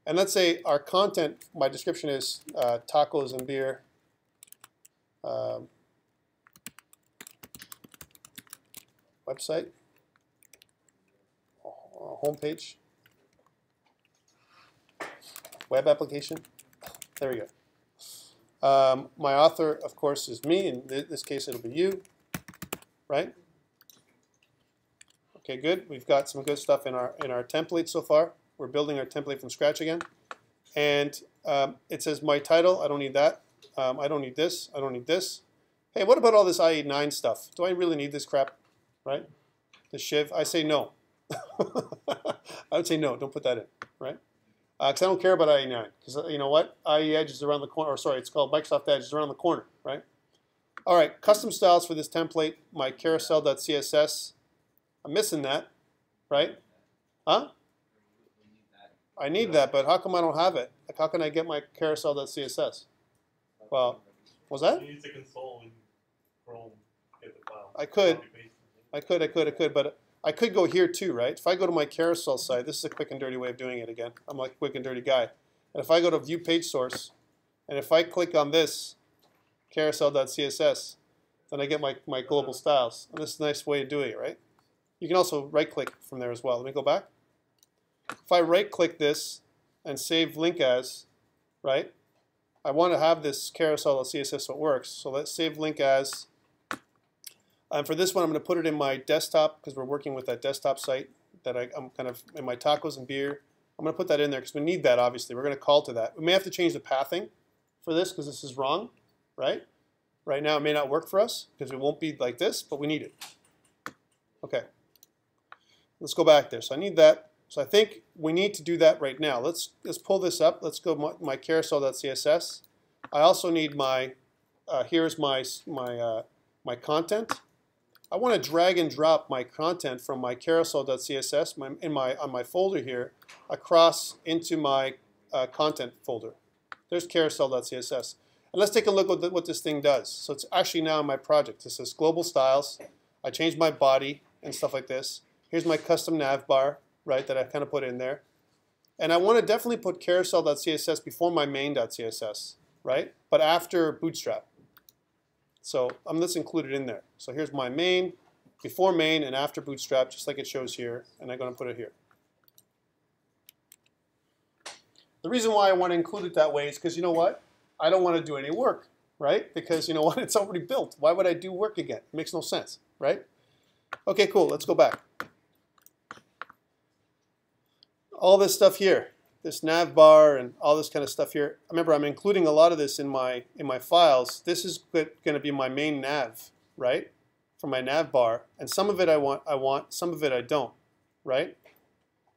And let's say our content, my description is tacos and beer. Website, homepage, web application. There we go. My author, of course, is me. In this case, it'll be you, right? Okay, good. We've got some good stuff in our template so far. We're building our template from scratch again. And it says my title. I don't need that. I don't need this. I don't need this. Hey, what about all this IE9 stuff? Do I really need this crap? Right? The shiv. I say no. I would say no. Don't put that in. Right? Because I don't care about IE9. Because you know what? IE Edge is around the corner. Or sorry, it's called Microsoft Edge is around the corner. Right? All right. Custom styles for this template. My carousel.css. I'm missing that. Right? Huh? I need that, but how come I don't have it? Like, how can I get my carousel.css? Well, what was that? You need to console in Chrome, get the file. I could, but I could go here too, right? If I go to my carousel site, this is a quick and dirty way of doing it again. I'm like a quick and dirty guy. And if I go to View Page Source, and if I click on this, carousel.css, then I get my global styles. And this is a nice way of doing it, right? You can also right-click from there as well. Let me go back. If I right-click this and save link as, right? I want to have this carousel.css so it works. So let's save link as. And for this one, I'm going to put it in my desktop because we're working with that desktop site that I'm kind of in my tacos and beer. I'm going to put that in there because we need that, obviously. We're going to call to that. We may have to change the pathing for this because this is wrong, right? Right now, it may not work for us because it won't be like this, but we need it. Okay. Let's go back there. So I need that. So I think we need to do that right now. Let's pull this up. Let's go my carousel.css. I also need my here's my content. I want to drag and drop my content from my carousel.css on my folder here across into my content folder. There's carousel.css. And let's take a look at what this thing does. So it's actually now in my project. This is global styles. I changed my body and stuff like this. Here's my custom nav bar, right, that I kind of put in there. And I want to definitely put carousel.css before my main.css, right, but after Bootstrap. So let's include it in there. So here's my main, before main and after Bootstrap, just like it shows here, and I'm going to put it here. The reason why I want to include it that way is because you know what? I don't want to do any work, right? Because you know what? It's already built. Why would I do work again? It makes no sense, right? Okay, cool. Let's go back. All this stuff here, this nav bar and all this kind of stuff here. Remember, I'm including a lot of this in my files. This is going to be my main nav, right? For my nav bar, and some of it I want, some of it I don't, right?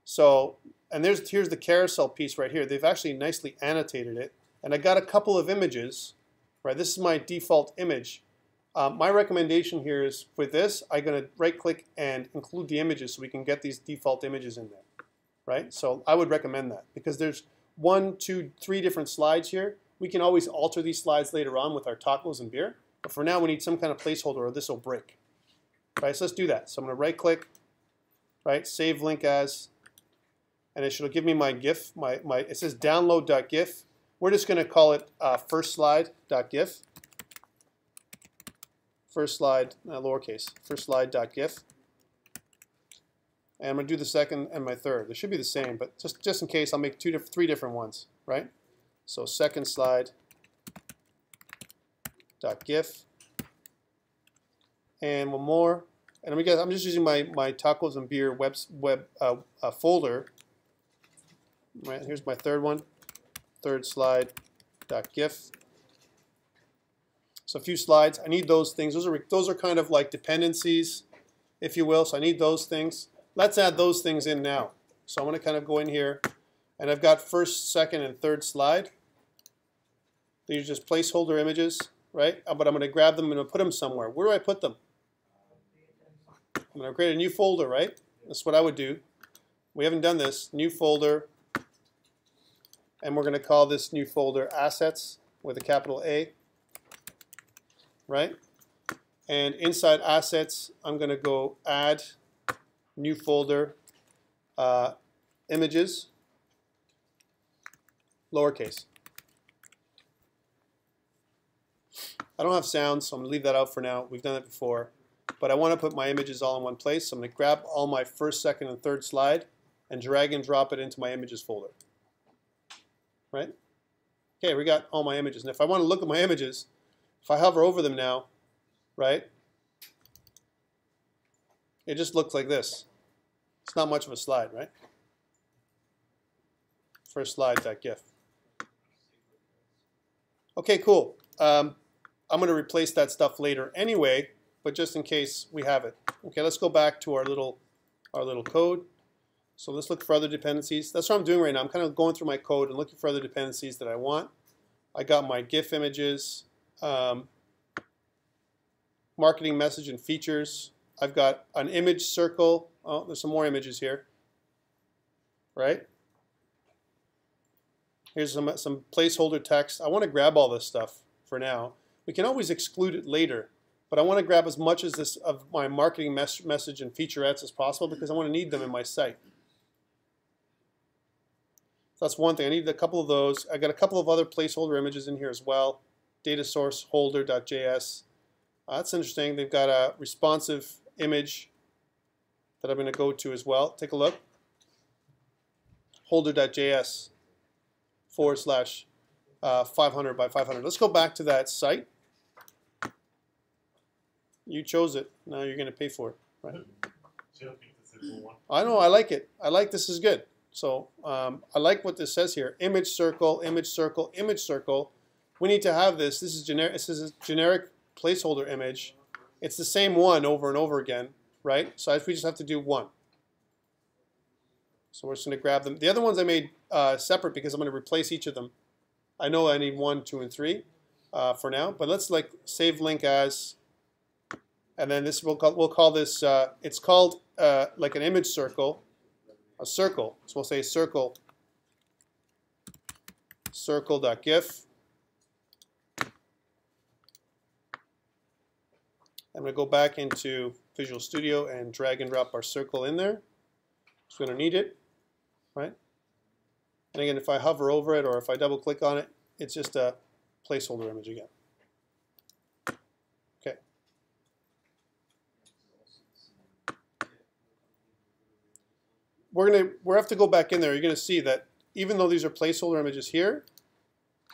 So, and here's the carousel piece right here. They've actually nicely annotated it, and I got a couple of images, right? This is my default image. My recommendation here is for this, I'm going to right-click and include the images so we can get these default images in there, right? So I would recommend that because there's 1, 2, 3 different slides here. We can always alter these slides later on with our tacos and beer, but for now we need some kind of placeholder or this will break, right? So let's do that. So I'm going to right-click, right, save link as, and it should give me my GIF. It says download.gif. We're just going to call it first slide.gif. First slide, lowercase, first slide.gif. And I'm going to do the second and my third. They should be the same, but just in case, I'll make 3 different ones, right? So second slide.gif. And one more. And I'm just using my tacos and beer web folder. Right, here's my third one, third slide.gif. So a few slides. I need those things. Those are kind of like dependencies, if you will. So I need those things. Let's add those things in now. So I'm going to kind of go in here, and I've got first, second, and third slide. These are just placeholder images, right? But I'm going to grab them and I'm going to put them somewhere. Where do I put them? I'm going to create a new folder, right? That's what I would do. We haven't done this. New folder. And we're going to call this new folder Assets with a capital A, right? And inside Assets, I'm going to go Add New Folder Images, lowercase. I don't have sound, so I'm going to leave that out for now. We've done it before. But I want to put my images all in one place, so I'm going to grab all my first, second, and third slide and drag and drop it into my images folder. Right? Okay, we got all my images. And if I want to look at my images, if I hover over them now, right, it just looks like this. It's not much of a slide, right? First slide.gif. Okay, cool. I'm going to replace that stuff later anyway, but just in case we have it. Okay, let's go back to our little code. So let's look for other dependencies. That's what I'm doing right now. I'm kind of going through my code and looking for other dependencies that I want. I got my GIF images, marketing message and features. I've got an image circle. Oh, there's some more images here. Right? Here's some placeholder text. I want to grab all this stuff for now. We can always exclude it later, but I want to grab as much as this of my marketing message and featurettes as possible because I want to need them in my site. So that's one thing. I need a couple of those. I got a couple of other placeholder images in here as well. Data source holder.js. That's interesting. They've got a responsive image that I'm going to go to as well. Take a look. Holder.js / 500 by 500. Let's go back to that site. You chose it. Now you're going to pay for it. Right? I know. I like it. I like this is good. So I like what this says here. Image circle, image circle, image circle. We need to have this. This is generic. This is a generic placeholder image. It's the same one over and over again, right? So we just have to do one. So we're just going to grab them. The other ones I made separate because I'm going to replace each of them. I know I need 1, 2, and 3 for now, but let's like save link as, and then this we'll call this. It's called like an image circle. A circle. So we'll say circle.gif. I'm going to go back into Visual Studio and drag and drop our circle in there. So we're going to need it, right? And again, if I hover over it or if I double click on it, it's just a placeholder image again. Okay. We have to go back in there. You're going to see that even though these are placeholder images here,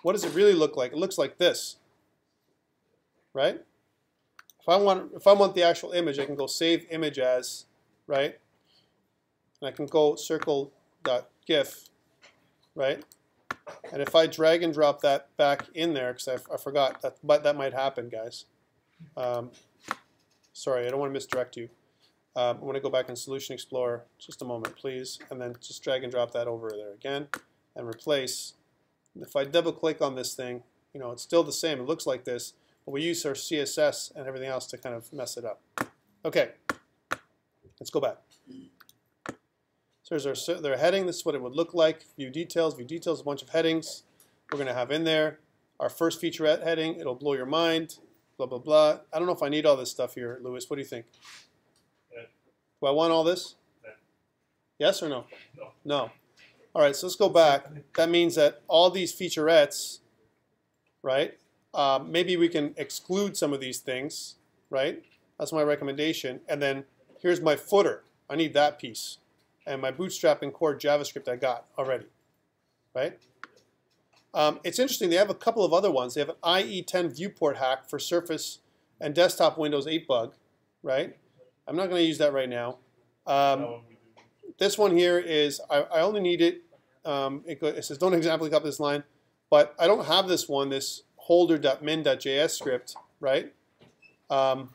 what does it really look like? It looks like this, right? If I want the actual image, I can go save image as, right? And I can go circle.gif, right? And if I drag and drop that back in there, because I forgot that, but that might happen, guys. Sorry, I don't want to misdirect you. I want to go back in Solution Explorer, just a moment, please, and then just drag and drop that over there again, and replace. If I double click on this thing, you know, it's still the same. It looks like this, but we use our CSS and everything else to kind of mess it up. Okay, let's go back. So there's their heading. This is what it would look like. View details, a bunch of headings. We're going to have in there our first featurette heading. It'll blow your mind, blah, blah, blah. I don't know if I need all this stuff here, Louis. What do you think? Yeah. Do I want all this? Yeah. Yes or no? No. No. All right, so let's go back. That means that all these featurettes, right, maybe we can exclude some of these things, right? That's my recommendation. And then here's my footer. I need that piece. And my Bootstrap and core JavaScript I got already, right? It's interesting. They have a couple of other ones. They have an IE10 viewport hack for Surface and desktop Windows 8 bug, right? I'm not going to use that right now. This one here is, I only need it. It says, don't exactly copy this line, but I don't have this one, this holder.min.js script, right? And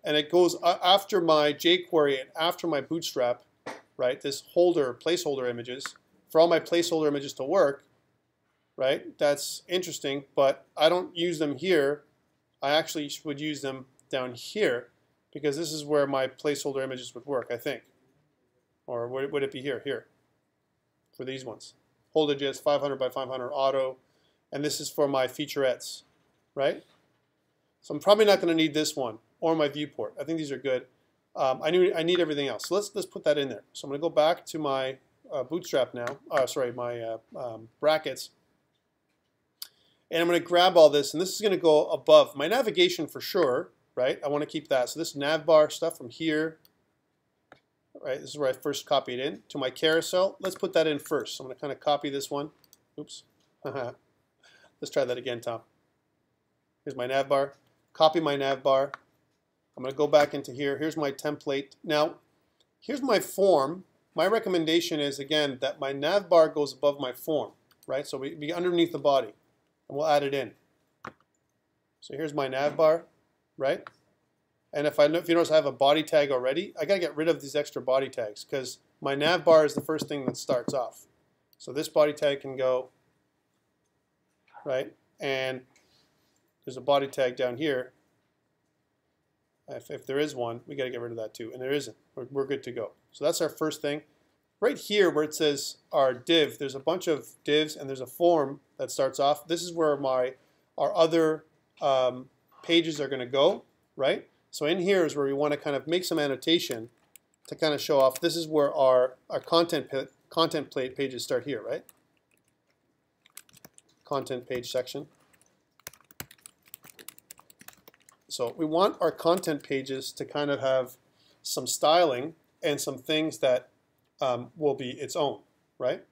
it goes after my jQuery and after my Bootstrap, right? This placeholder images, for all my placeholder images to work, right? That's interesting, but I don't use them here. I actually would use them down here because this is where my placeholder images would work, I think. Or would it be here? Here. For these ones. Holder.js 500 by 500 auto. And this is for my featurettes, right? So I'm probably not going to need this one or my viewport. I think these are good. I need everything else. So let's put that in there. So I'm going to go back to my Bootstrap now. Sorry, my brackets. And I'm going to grab all this, and this is going to go above my navigation for sure, right? I want to keep that. So this navbar stuff from here, right? This is where I first copied in to my carousel. Let's put that in first. So I'm going to kind of copy this one. Oops. Let's try that again, Tom. Here's my navbar. Copy my navbar. I'm going to go back into here. Here's my template. Now, here's my form. My recommendation is, again, that my navbar goes above my form, right? So we be underneath the body, and we'll add it in. So here's my navbar, right? And if you notice I have a body tag already, I got to get rid of these extra body tags because my navbar is the first thing that starts off. So this body tag can go, right? And there's a body tag down here. If there is one, we got to get rid of that too. And there isn't. We're good to go. So that's our first thing. Right here where it says our div, there's a bunch of divs and there's a form that starts off. This is where our other pages are going to go, right? So in here is where we want to kind of make some annotation to kind of show off. This is where our content pages start here, right? Content page section. So we want our content pages to kind of have some styling and some things that will be its own, right?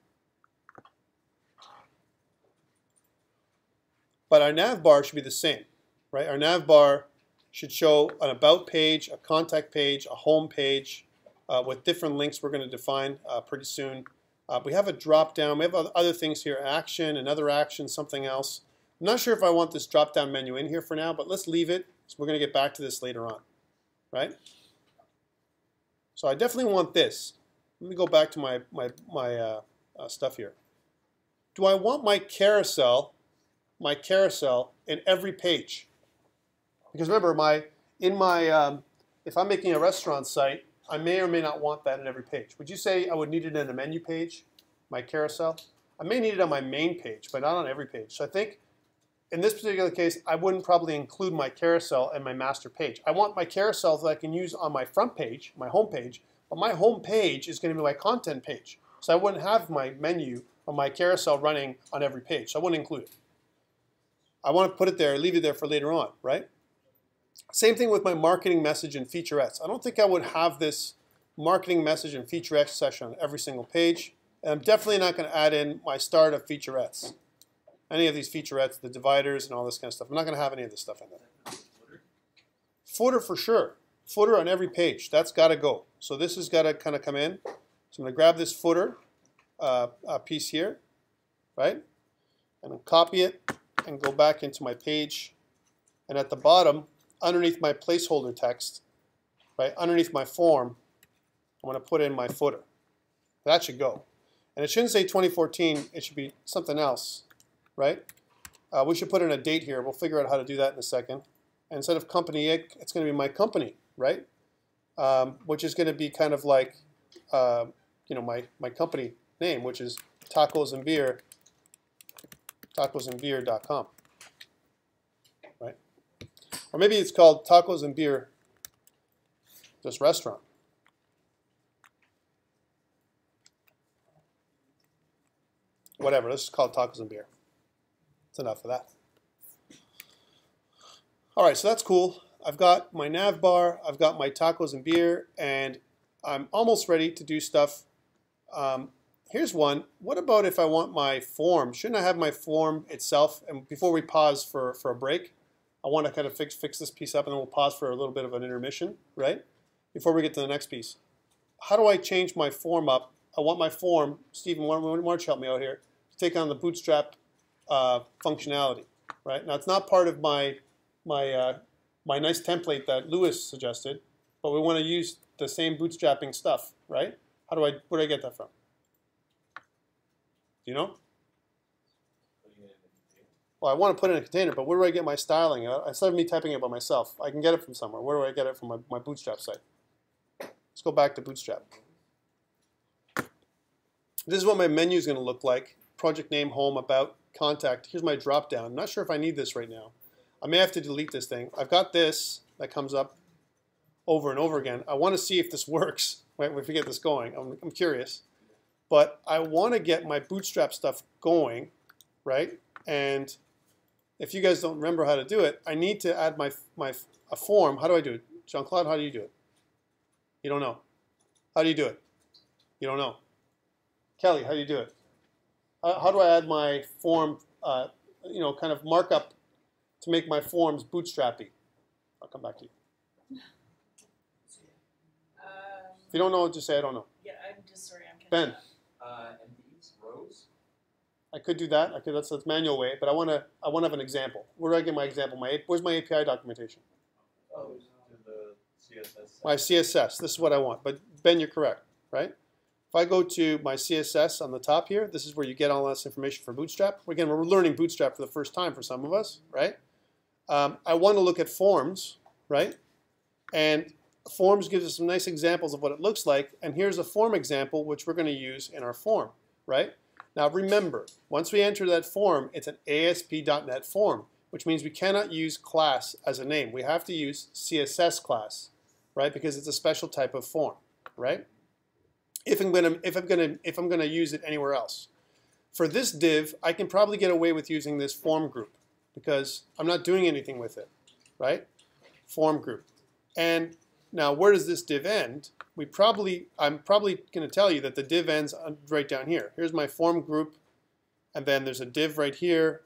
But our nav bar should be the same, right? Our nav bar should show an about page, a contact page, a home page with different links we're going to define pretty soon. We have a drop down. We have other things here, action, another action, something else. I'm not sure if I want this drop down menu in here for now, but let's leave it. So we're going to get back to this later on, right? So I definitely want this. Let me go back to my stuff here. Do I want my carousel in every page? Because remember, if I'm making a restaurant site, I may or may not want that in every page. Would you say I would need it in a menu page, my carousel? I may need it on my main page, but not on every page. So I think in this particular case, I wouldn't probably include my carousel in my master page. I want my carousel that I can use on my front page, my home page, but my home page is going to be my content page. So I wouldn't have my menu or my carousel running on every page. So I wouldn't include it. I want to put it there, leave it there for later on, right? Same thing with my marketing message and featurettes. I don't think I would have this marketing message and featurettes section on every single page. And I'm definitely not going to add in my start of featurettes. Any of these featurettes, the dividers and all this kind of stuff. I'm not going to have any of this stuff in there. Footer for sure. Footer on every page. That's got to go. So this has got to kind of come in. So I'm going to grab this footer piece here, right? And then copy it and go back into my page. And at the bottom, underneath my placeholder text, right, underneath my form, I'm going to put in my footer. That should go. And it shouldn't say 2014. It should be something else, right? We should put in a date here. We'll figure out how to do that in a second. And instead of company, it's going to be my company, right? Which is going to be kind of like, you know, my company name, which is Tacos and Beer, tacosandbeer.com, right? Or maybe it's called Tacos and Beer, just restaurant. Whatever, let's just call it Tacos and Beer. That's enough of that. All right, so that's cool. I've got my nav bar, I've got my tacos and beer, and I'm almost ready to do stuff. Here's one. What about if I want my form? Shouldn't I have my form itself? And before we pause for a break, I want to kind of fix this piece up, and then we'll pause for a little bit of an intermission, right? Before we get to the next piece. How do I change my form up? I want my form, Stephen, why don't you help me out here, to take on the Bootstrap functionality, right? Now, it's not part of my nice template that Lewis suggested, but we want to use the same bootstrapping stuff, right? Where do I get that from? Do you know? Well, I want to put it in a container, but where do I get my styling? Instead of me typing it by myself, I can get it from somewhere. Where do I get it from my Bootstrap site? Let's go back to Bootstrap. This is what my menu is going to look like. Project name, home, about, contact. Here's my drop-down. I'm not sure if I need this right now. I may have to delete this thing. I've got this that comes up over and over again. I want to see if this works. Right, if we get this going, I'm curious. But I want to get my Bootstrap stuff going, right? And if you guys don't remember how to do it, I need to add a form. How do I do it? Jean-Claude, how do you do it? You don't know. How do you do it? You don't know. Kelly, how do you do it? How do I add my form, you know, kind of markup to make my forms bootstrappy? I'll come back to you. If you don't know, just say I don't know. Yeah, I'm just sorry, I'm Ben. MDs, rows. I could do that. That's manual way, but I want to have an example. Where do I get my example? Where's my API documentation? Oh, to the CSS. My CSS. This is what I want. But Ben, you're correct, right? If I go to my CSS on the top here, this is where you get all this information for Bootstrap. Again, we're learning Bootstrap for the first time for some of us, right? I want to look at forms, right? And forms gives us some nice examples of what it looks like. And here's a form example, which we're going to use in our form, right? Now remember, once we enter that form, it's an ASP.NET form, which means we cannot use class as a name. We have to use CSS class, right? Because it's a special type of form, right? If I'm gonna use it anywhere else. For this div, I can probably get away with using this form group because I'm not doing anything with it, right? Form group. And now where does this div end? I'm probably going to tell you that the div ends right down here. Here's my form group, and then there's a div right here,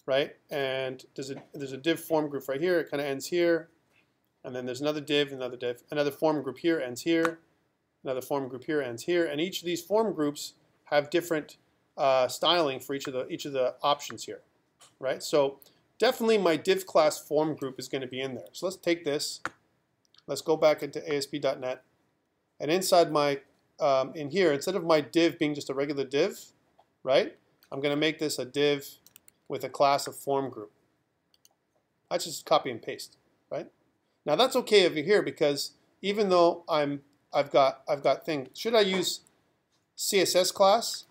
right? And there's a div form group right here. It kind of ends here, and then there's another div, another form group here ends here, another form group here ends here, and each of these form groups have different styling for each of the options here, right? So definitely my div class form group is going to be in there. So let's take this. Let's go back into ASP.NET. And inside my, in here, instead of my div being just a regular div, right, I'm going to make this a div with a class of form group. I just copy and paste, right? Now that's okay over here because even though I've got thing, should I use CSS class?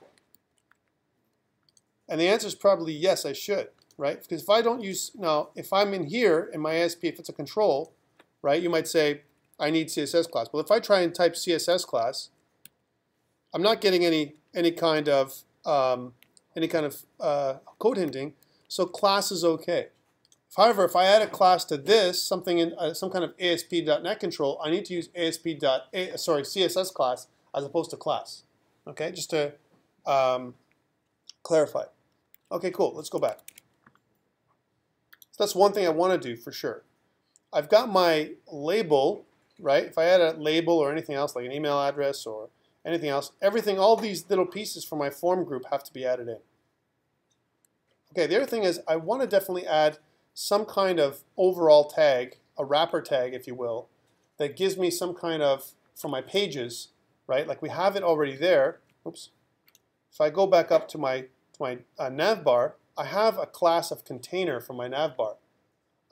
And the answer is probably yes, I should, right? Because if I don't use, now if I'm in here in my ASP, if it's a control, right, you might say, I need CSS class. Well, if I try and type CSS class, I'm not getting any kind of code hinting. So class is okay. However, if I add a class to this, something in some kind of ASP.NET control, I need to use CSS class as opposed to class. Okay, just to clarify. Okay, cool. Let's go back. So that's one thing I want to do for sure. I've got my label, right? If I add a label or anything else, like an email address or anything else, everything, all these little pieces for my form group have to be added in. Okay, the other thing is I want to definitely add some kind of overall tag, a wrapper tag, if you will, that gives me some kind of, for my pages, right? Like we have it already there. Oops. If I go back up to my nav bar, I have a class of container for my nav bar.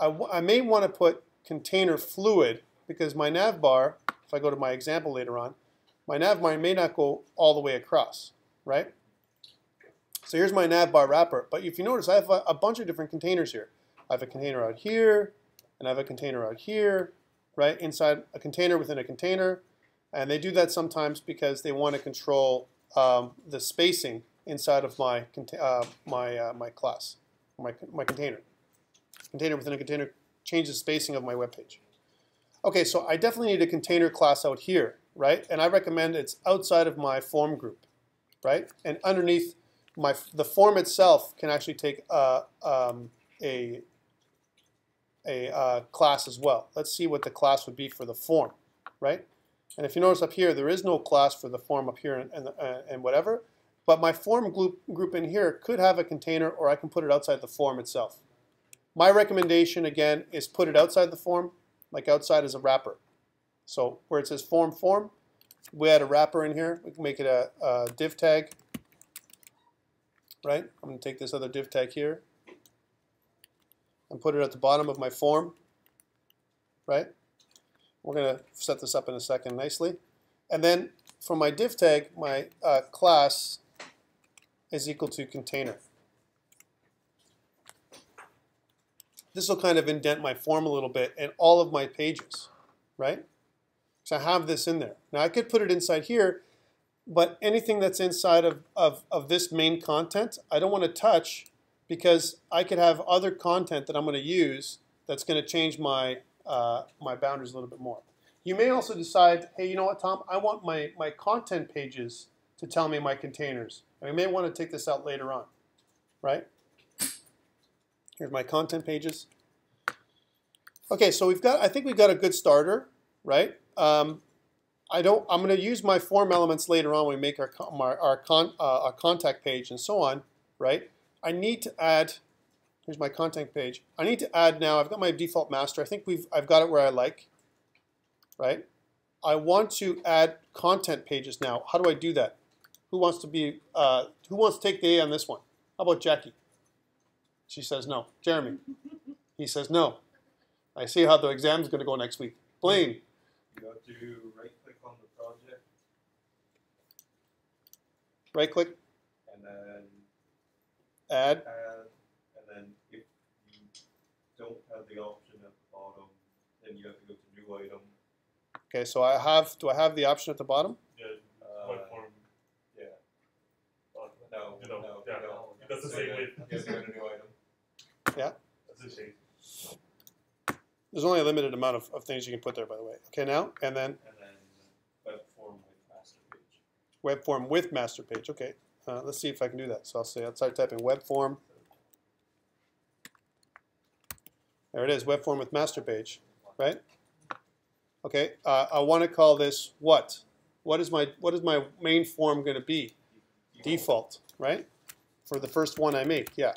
I may want to put container fluid because my nav bar, if I go to my example later on, my nav bar may not go all the way across, right? So here's my nav bar wrapper. But if you notice, I have a bunch of different containers here. I have a container out here, and I have a container out here, right? Inside a container within a container. And they do that sometimes because they want to control the spacing inside of my my class, my container. Container within a container changes the spacing of my web page. Okay, so I definitely need a container class out here, right? And I recommend it's outside of my form group, right? And underneath the form itself can actually take a class as well. Let's see what the class would be for the form, right? And if you notice up here, there is no class for the form up here and whatever. But my form group in here could have a container, or I can put it outside the form itself. My recommendation, again, is put it outside the form, like outside as a wrapper. So where it says form, we add a wrapper in here. We can make it a div tag, right? I'm going to take this other div tag here and put it at the bottom of my form, right? We're going to set this up in a second nicely. And then for my div tag, my class is equal to container. This will kind of indent my form a little bit and all of my pages, right? So I have this in there. Now I could put it inside here, but anything that's inside of this main content, I don't want to touch because I could have other content that I'm going to use that's going to change my my boundaries a little bit more. You may also decide, hey, you know what, Tom? I want my content pages to tell me my containers. And I may want to take this out later on, right? Here's my content pages. Okay, so I think we've got a good starter, right? I'm going to use my form elements later on when we make our contact page and so on, right? I need to add. Here's my content page. I need to add now. I've got my default master. I think I've got it where I like, right? I want to add content pages now. How do I do that? Who wants to take the A on this one? How about Jackie? She says no. Jeremy? He says no. I see how the exam's going to go next week. Blaine? You have to right-click on the project. Right-click? And then Add. And then if you don't have the option at the bottom, then you have to go to new item. Okay, so do I have the option at the bottom? Yeah, web form. Yeah. No. No. It doesn't say with. You have to go to new item. Yeah. That's a shame. There's only a limited amount of things you can put there, by the way. Okay, now, and then? And then web form with master page. Web form with master page, okay. Let's see if I can do that. So I'll start typing web form. There it is, web form with master page, right? Okay, I want to call this what? What is my main form going to be? Default, right? For the first one I make, yeah.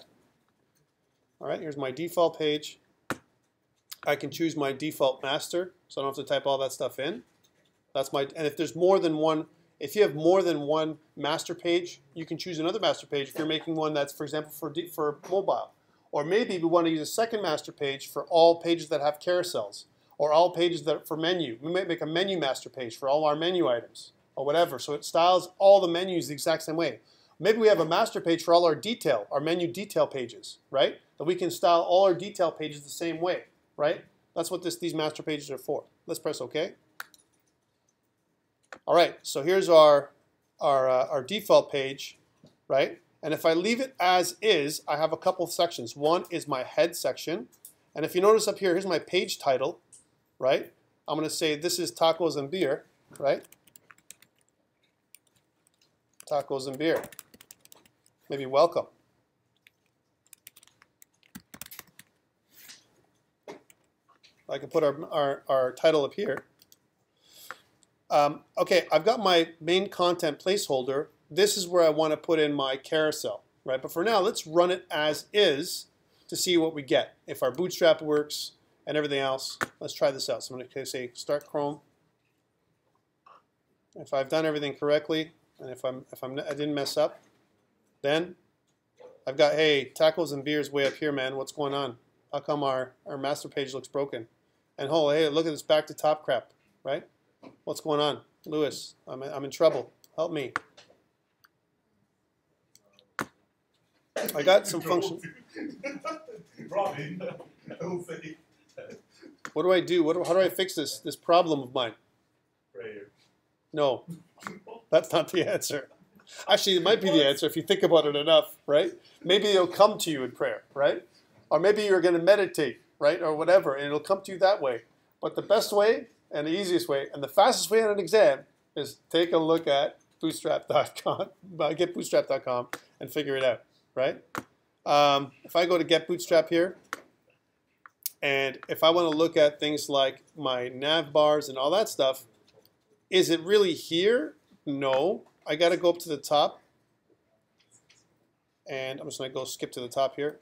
All right, here's my default page. I can choose my default master, so I don't have to type all that stuff in. And if there's more than one, if you have more than one master page, you can choose another master page if you're making one that's, for example, for mobile. Or maybe we want to use a second master page for all pages that have carousels, or all pages that are for menu. We might make a menu master page for all our menu items, or whatever. So it styles all the menus the exact same way. Maybe we have a master page for all our menu detail pages, right? That we can style all our detail pages the same way, right? That's what these master pages are for. Let's press OK. All right, so here's our default page, right? And if I leave it as is, I have a couple of sections. One is my head section. And if you notice up here, here's my page title, right? I'm going to say this is tacos and beer, right? Tacos and beer. Maybe welcome. I can put our title up here. Okay, I've got my main content placeholder. This is where I want to put in my carousel, right? But for now, let's run it as is to see what we get. If our Bootstrap works and everything else, let's try this out. So I'm going to say start Chrome. If I've done everything correctly, and if I didn't mess up, then I've got, hey, tacos and beers way up here, man. What's going on? How come our master page looks broken? And oh, hey, look at this back to top crap, right? What's going on? Lewis, I'm in trouble. Help me. I got some function. Robin, don't say that. What do I do? How do I fix this problem of mine? Prayer. No, that's not the answer. Actually, it might be the answer if you think about it enough, right? Maybe it'll come to you in prayer, right? Or maybe you're going to meditate, right? Or whatever, and it'll come to you that way. But the best way and the easiest way and the fastest way on an exam is take a look at bootstrap.com, getbootstrap.com, and figure it out, right? If I go to Get Bootstrap here, and if I want to look at things like my nav bars and all that stuff, is it really here? No. I got to go up to the top, and I'm just going to go skip to the top here.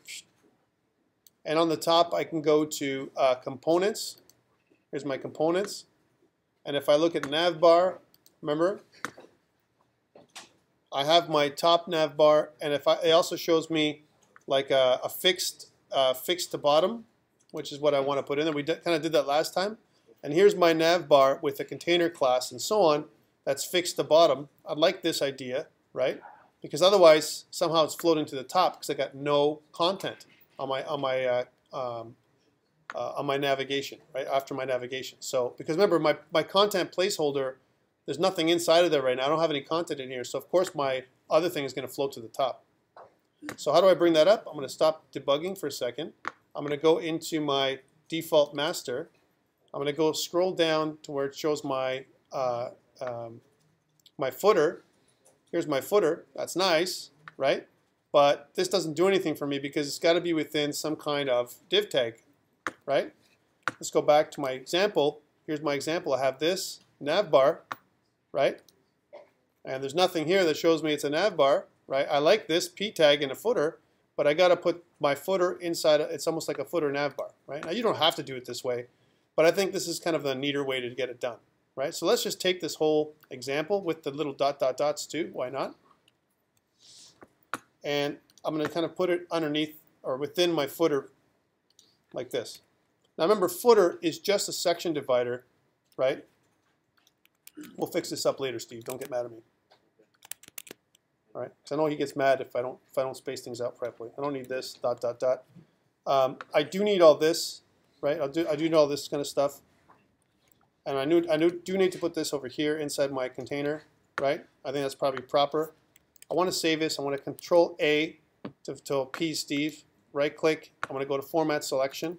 And on the top, I can go to components. Here's my components. And if I look at nav bar, remember, I have my top nav bar, and it also shows me like a fixed to bottom, which is what I want to put in there. We kind of did that last time. And here's my nav bar with a container class and so on. That's fixed to bottom. I like this idea, right? Because otherwise, somehow it's floating to the top because I got no content on my navigation, right? After my navigation. So because remember, my content placeholder, there's nothing inside of there right now. I don't have any content in here. So of course, my other thing is going to float to the top. So how do I bring that up? I'm going to stop debugging for a second. I'm going to go into my default master. I'm going to go scroll down to where it shows my my footer. Here's my footer. That's nice, right? But this doesn't do anything for me because it's got to be within some kind of div tag, right? Let's go back to my example. Here's my example. I have this nav bar, right? And there's nothing here that shows me it's a nav bar, right? I like this p tag in a footer, but I got to put my footer inside. It's almost like a footer nav bar, right? Now you don't have to do it this way, but I think this is kind of the neater way to get it done. Right, so let's just take this whole example with the little dots too. Why not? And I'm going to kind of put it underneath or within my footer like this. Now remember, footer is just a section divider, right? We'll fix this up later, Steve. Don't get mad at me. All right, because I know he gets mad if I don't space things out properly. I don't need this dot. I do need all this, right? I do need all this kind of stuff. And I do need to put this over here inside my container, right? I think that's probably proper. I want to save this. I want to Control A to appease Steve. Right click. I'm going to go to Format Selection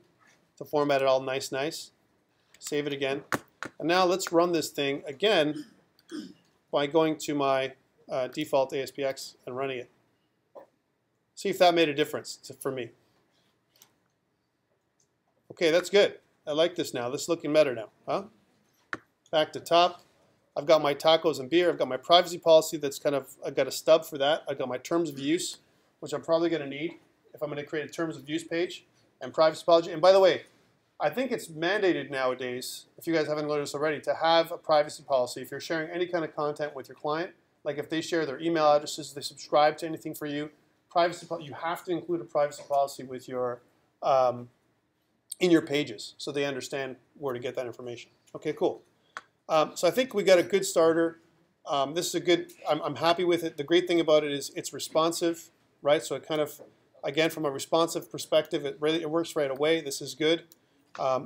to format it all nice. Save it again. And now let's run this thing again by going to my default ASPX and running it. See if that made a difference for me. Okay, that's good. I like this now. This is looking better now, huh? Back to top. I've got my tacos and beer. I've got my privacy policy that's I've got a stub for that. I've got my terms of use, which I'm probably going to need if I'm going to create a terms of use page, and privacy policy. And by the way, I think it's mandated nowadays, if you guys haven't learned this already, to have a privacy policy if you're sharing any kind of content with your client. Like if they share their email addresses, they subscribe to anything for you, you have to include a privacy policy with your in your pages so they understand where to get that information. Okay, cool. So I think we got a good starter. This is a good, I'm happy with it. The great thing about it is it's responsive, right? So it kind of, again, from a responsive perspective, it works right away. This is good.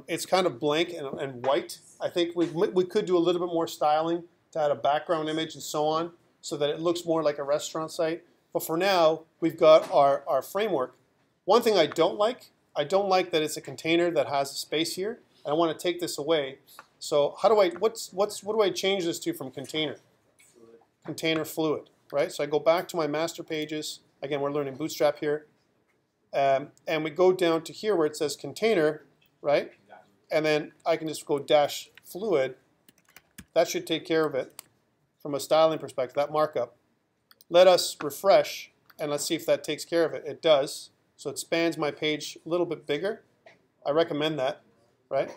It's kind of blank and white. I think we could do a little bit more styling to add a background image and so on so that it looks more like a restaurant site. But for now, we've got our framework. One thing I don't like that it's a container that has a space here. And I want to take this away. So how do what do I change this to from container? Fluid. Container fluid, right? So I go back to my master pages. Again, we're learning Bootstrap here. And we go down to here where it says container, right? and then I can just go dash fluid. That should take care of it from a styling perspective, that markup. Let us refresh, and let's see if that takes care of it. It does. So it spans my page a little bit bigger. I recommend that, right?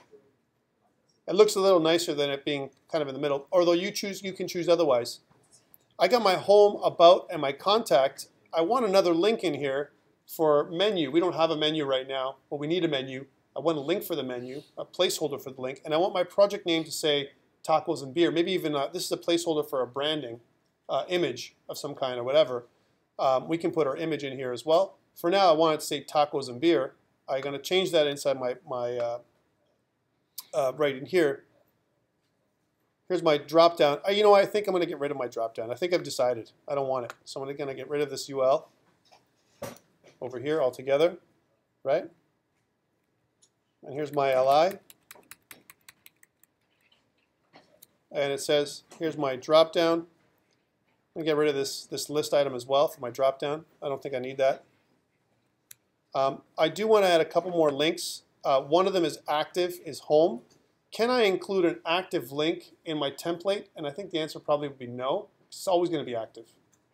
It looks a little nicer than it being kind of in the middle, although you can choose otherwise. I got my home, about, and my contact. I want another link in here for menu. We don't have a menu right now, but we need a menu. I want a link for the menu, a placeholder for the link, and I want my project name to say tacos and beer. Maybe even this is a placeholder for a branding image of some kind or whatever. We can put our image in here as well. For now, I want it to say tacos and beer. I'm going to change that inside my right in here. Here's my drop down. You know, I think I'm going to get rid of my drop down. I think I've decided I don't want it. So I'm going to get rid of this UL over here altogether, right? And here's my LI. And it says, here's my drop down. I'm going to get rid of this list item as well for my drop down. I don't think I need that. I do want to add a couple more links. One of them is active, is home. Can I include an active link in my template? And I think the answer probably would be no. It's always going to be active.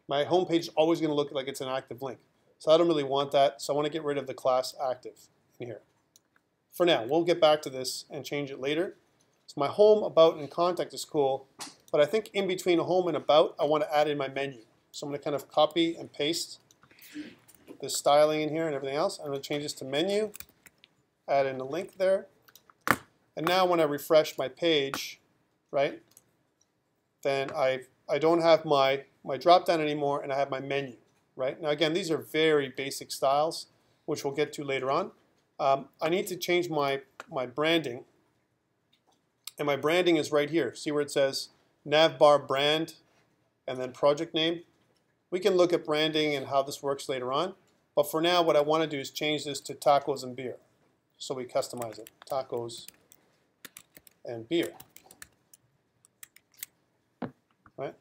My home page is always going to look like it's an active link. So I don't really want that. So I want to get rid of the class active in here. For now, we'll get back to this and change it later. So my home, about, and contact is cool. But I think in between home and about, I want to add in my menu. So I'm going to kind of copy and paste this styling in here and everything else. I'm going to change this to menu, add in a link there. And now when I refresh my page, right, then I don't have my drop down anymore, and I have my menu, right? Now again, these are very basic styles, which we'll get to later on. I need to change my branding, and my branding is right here. See where it says navbar brand and then project name? We can look at branding and how this works later on, but for now what I want to do is change this to tacos and beer. So we customize it, tacos and beer, right?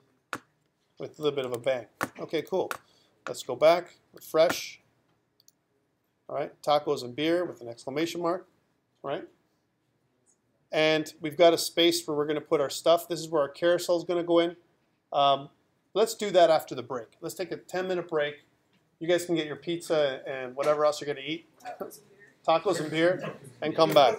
With a little bit of a bang. Okay, cool. Let's go back, refresh. All right, tacos and beer with an exclamation mark, right? And we've got a space where we're going to put our stuff. This is where our carousel is going to go in. Let's do that after the break. Let's take a 10-minute break. You guys can get your pizza and whatever else you're going to eat, tacos and beer, and come back.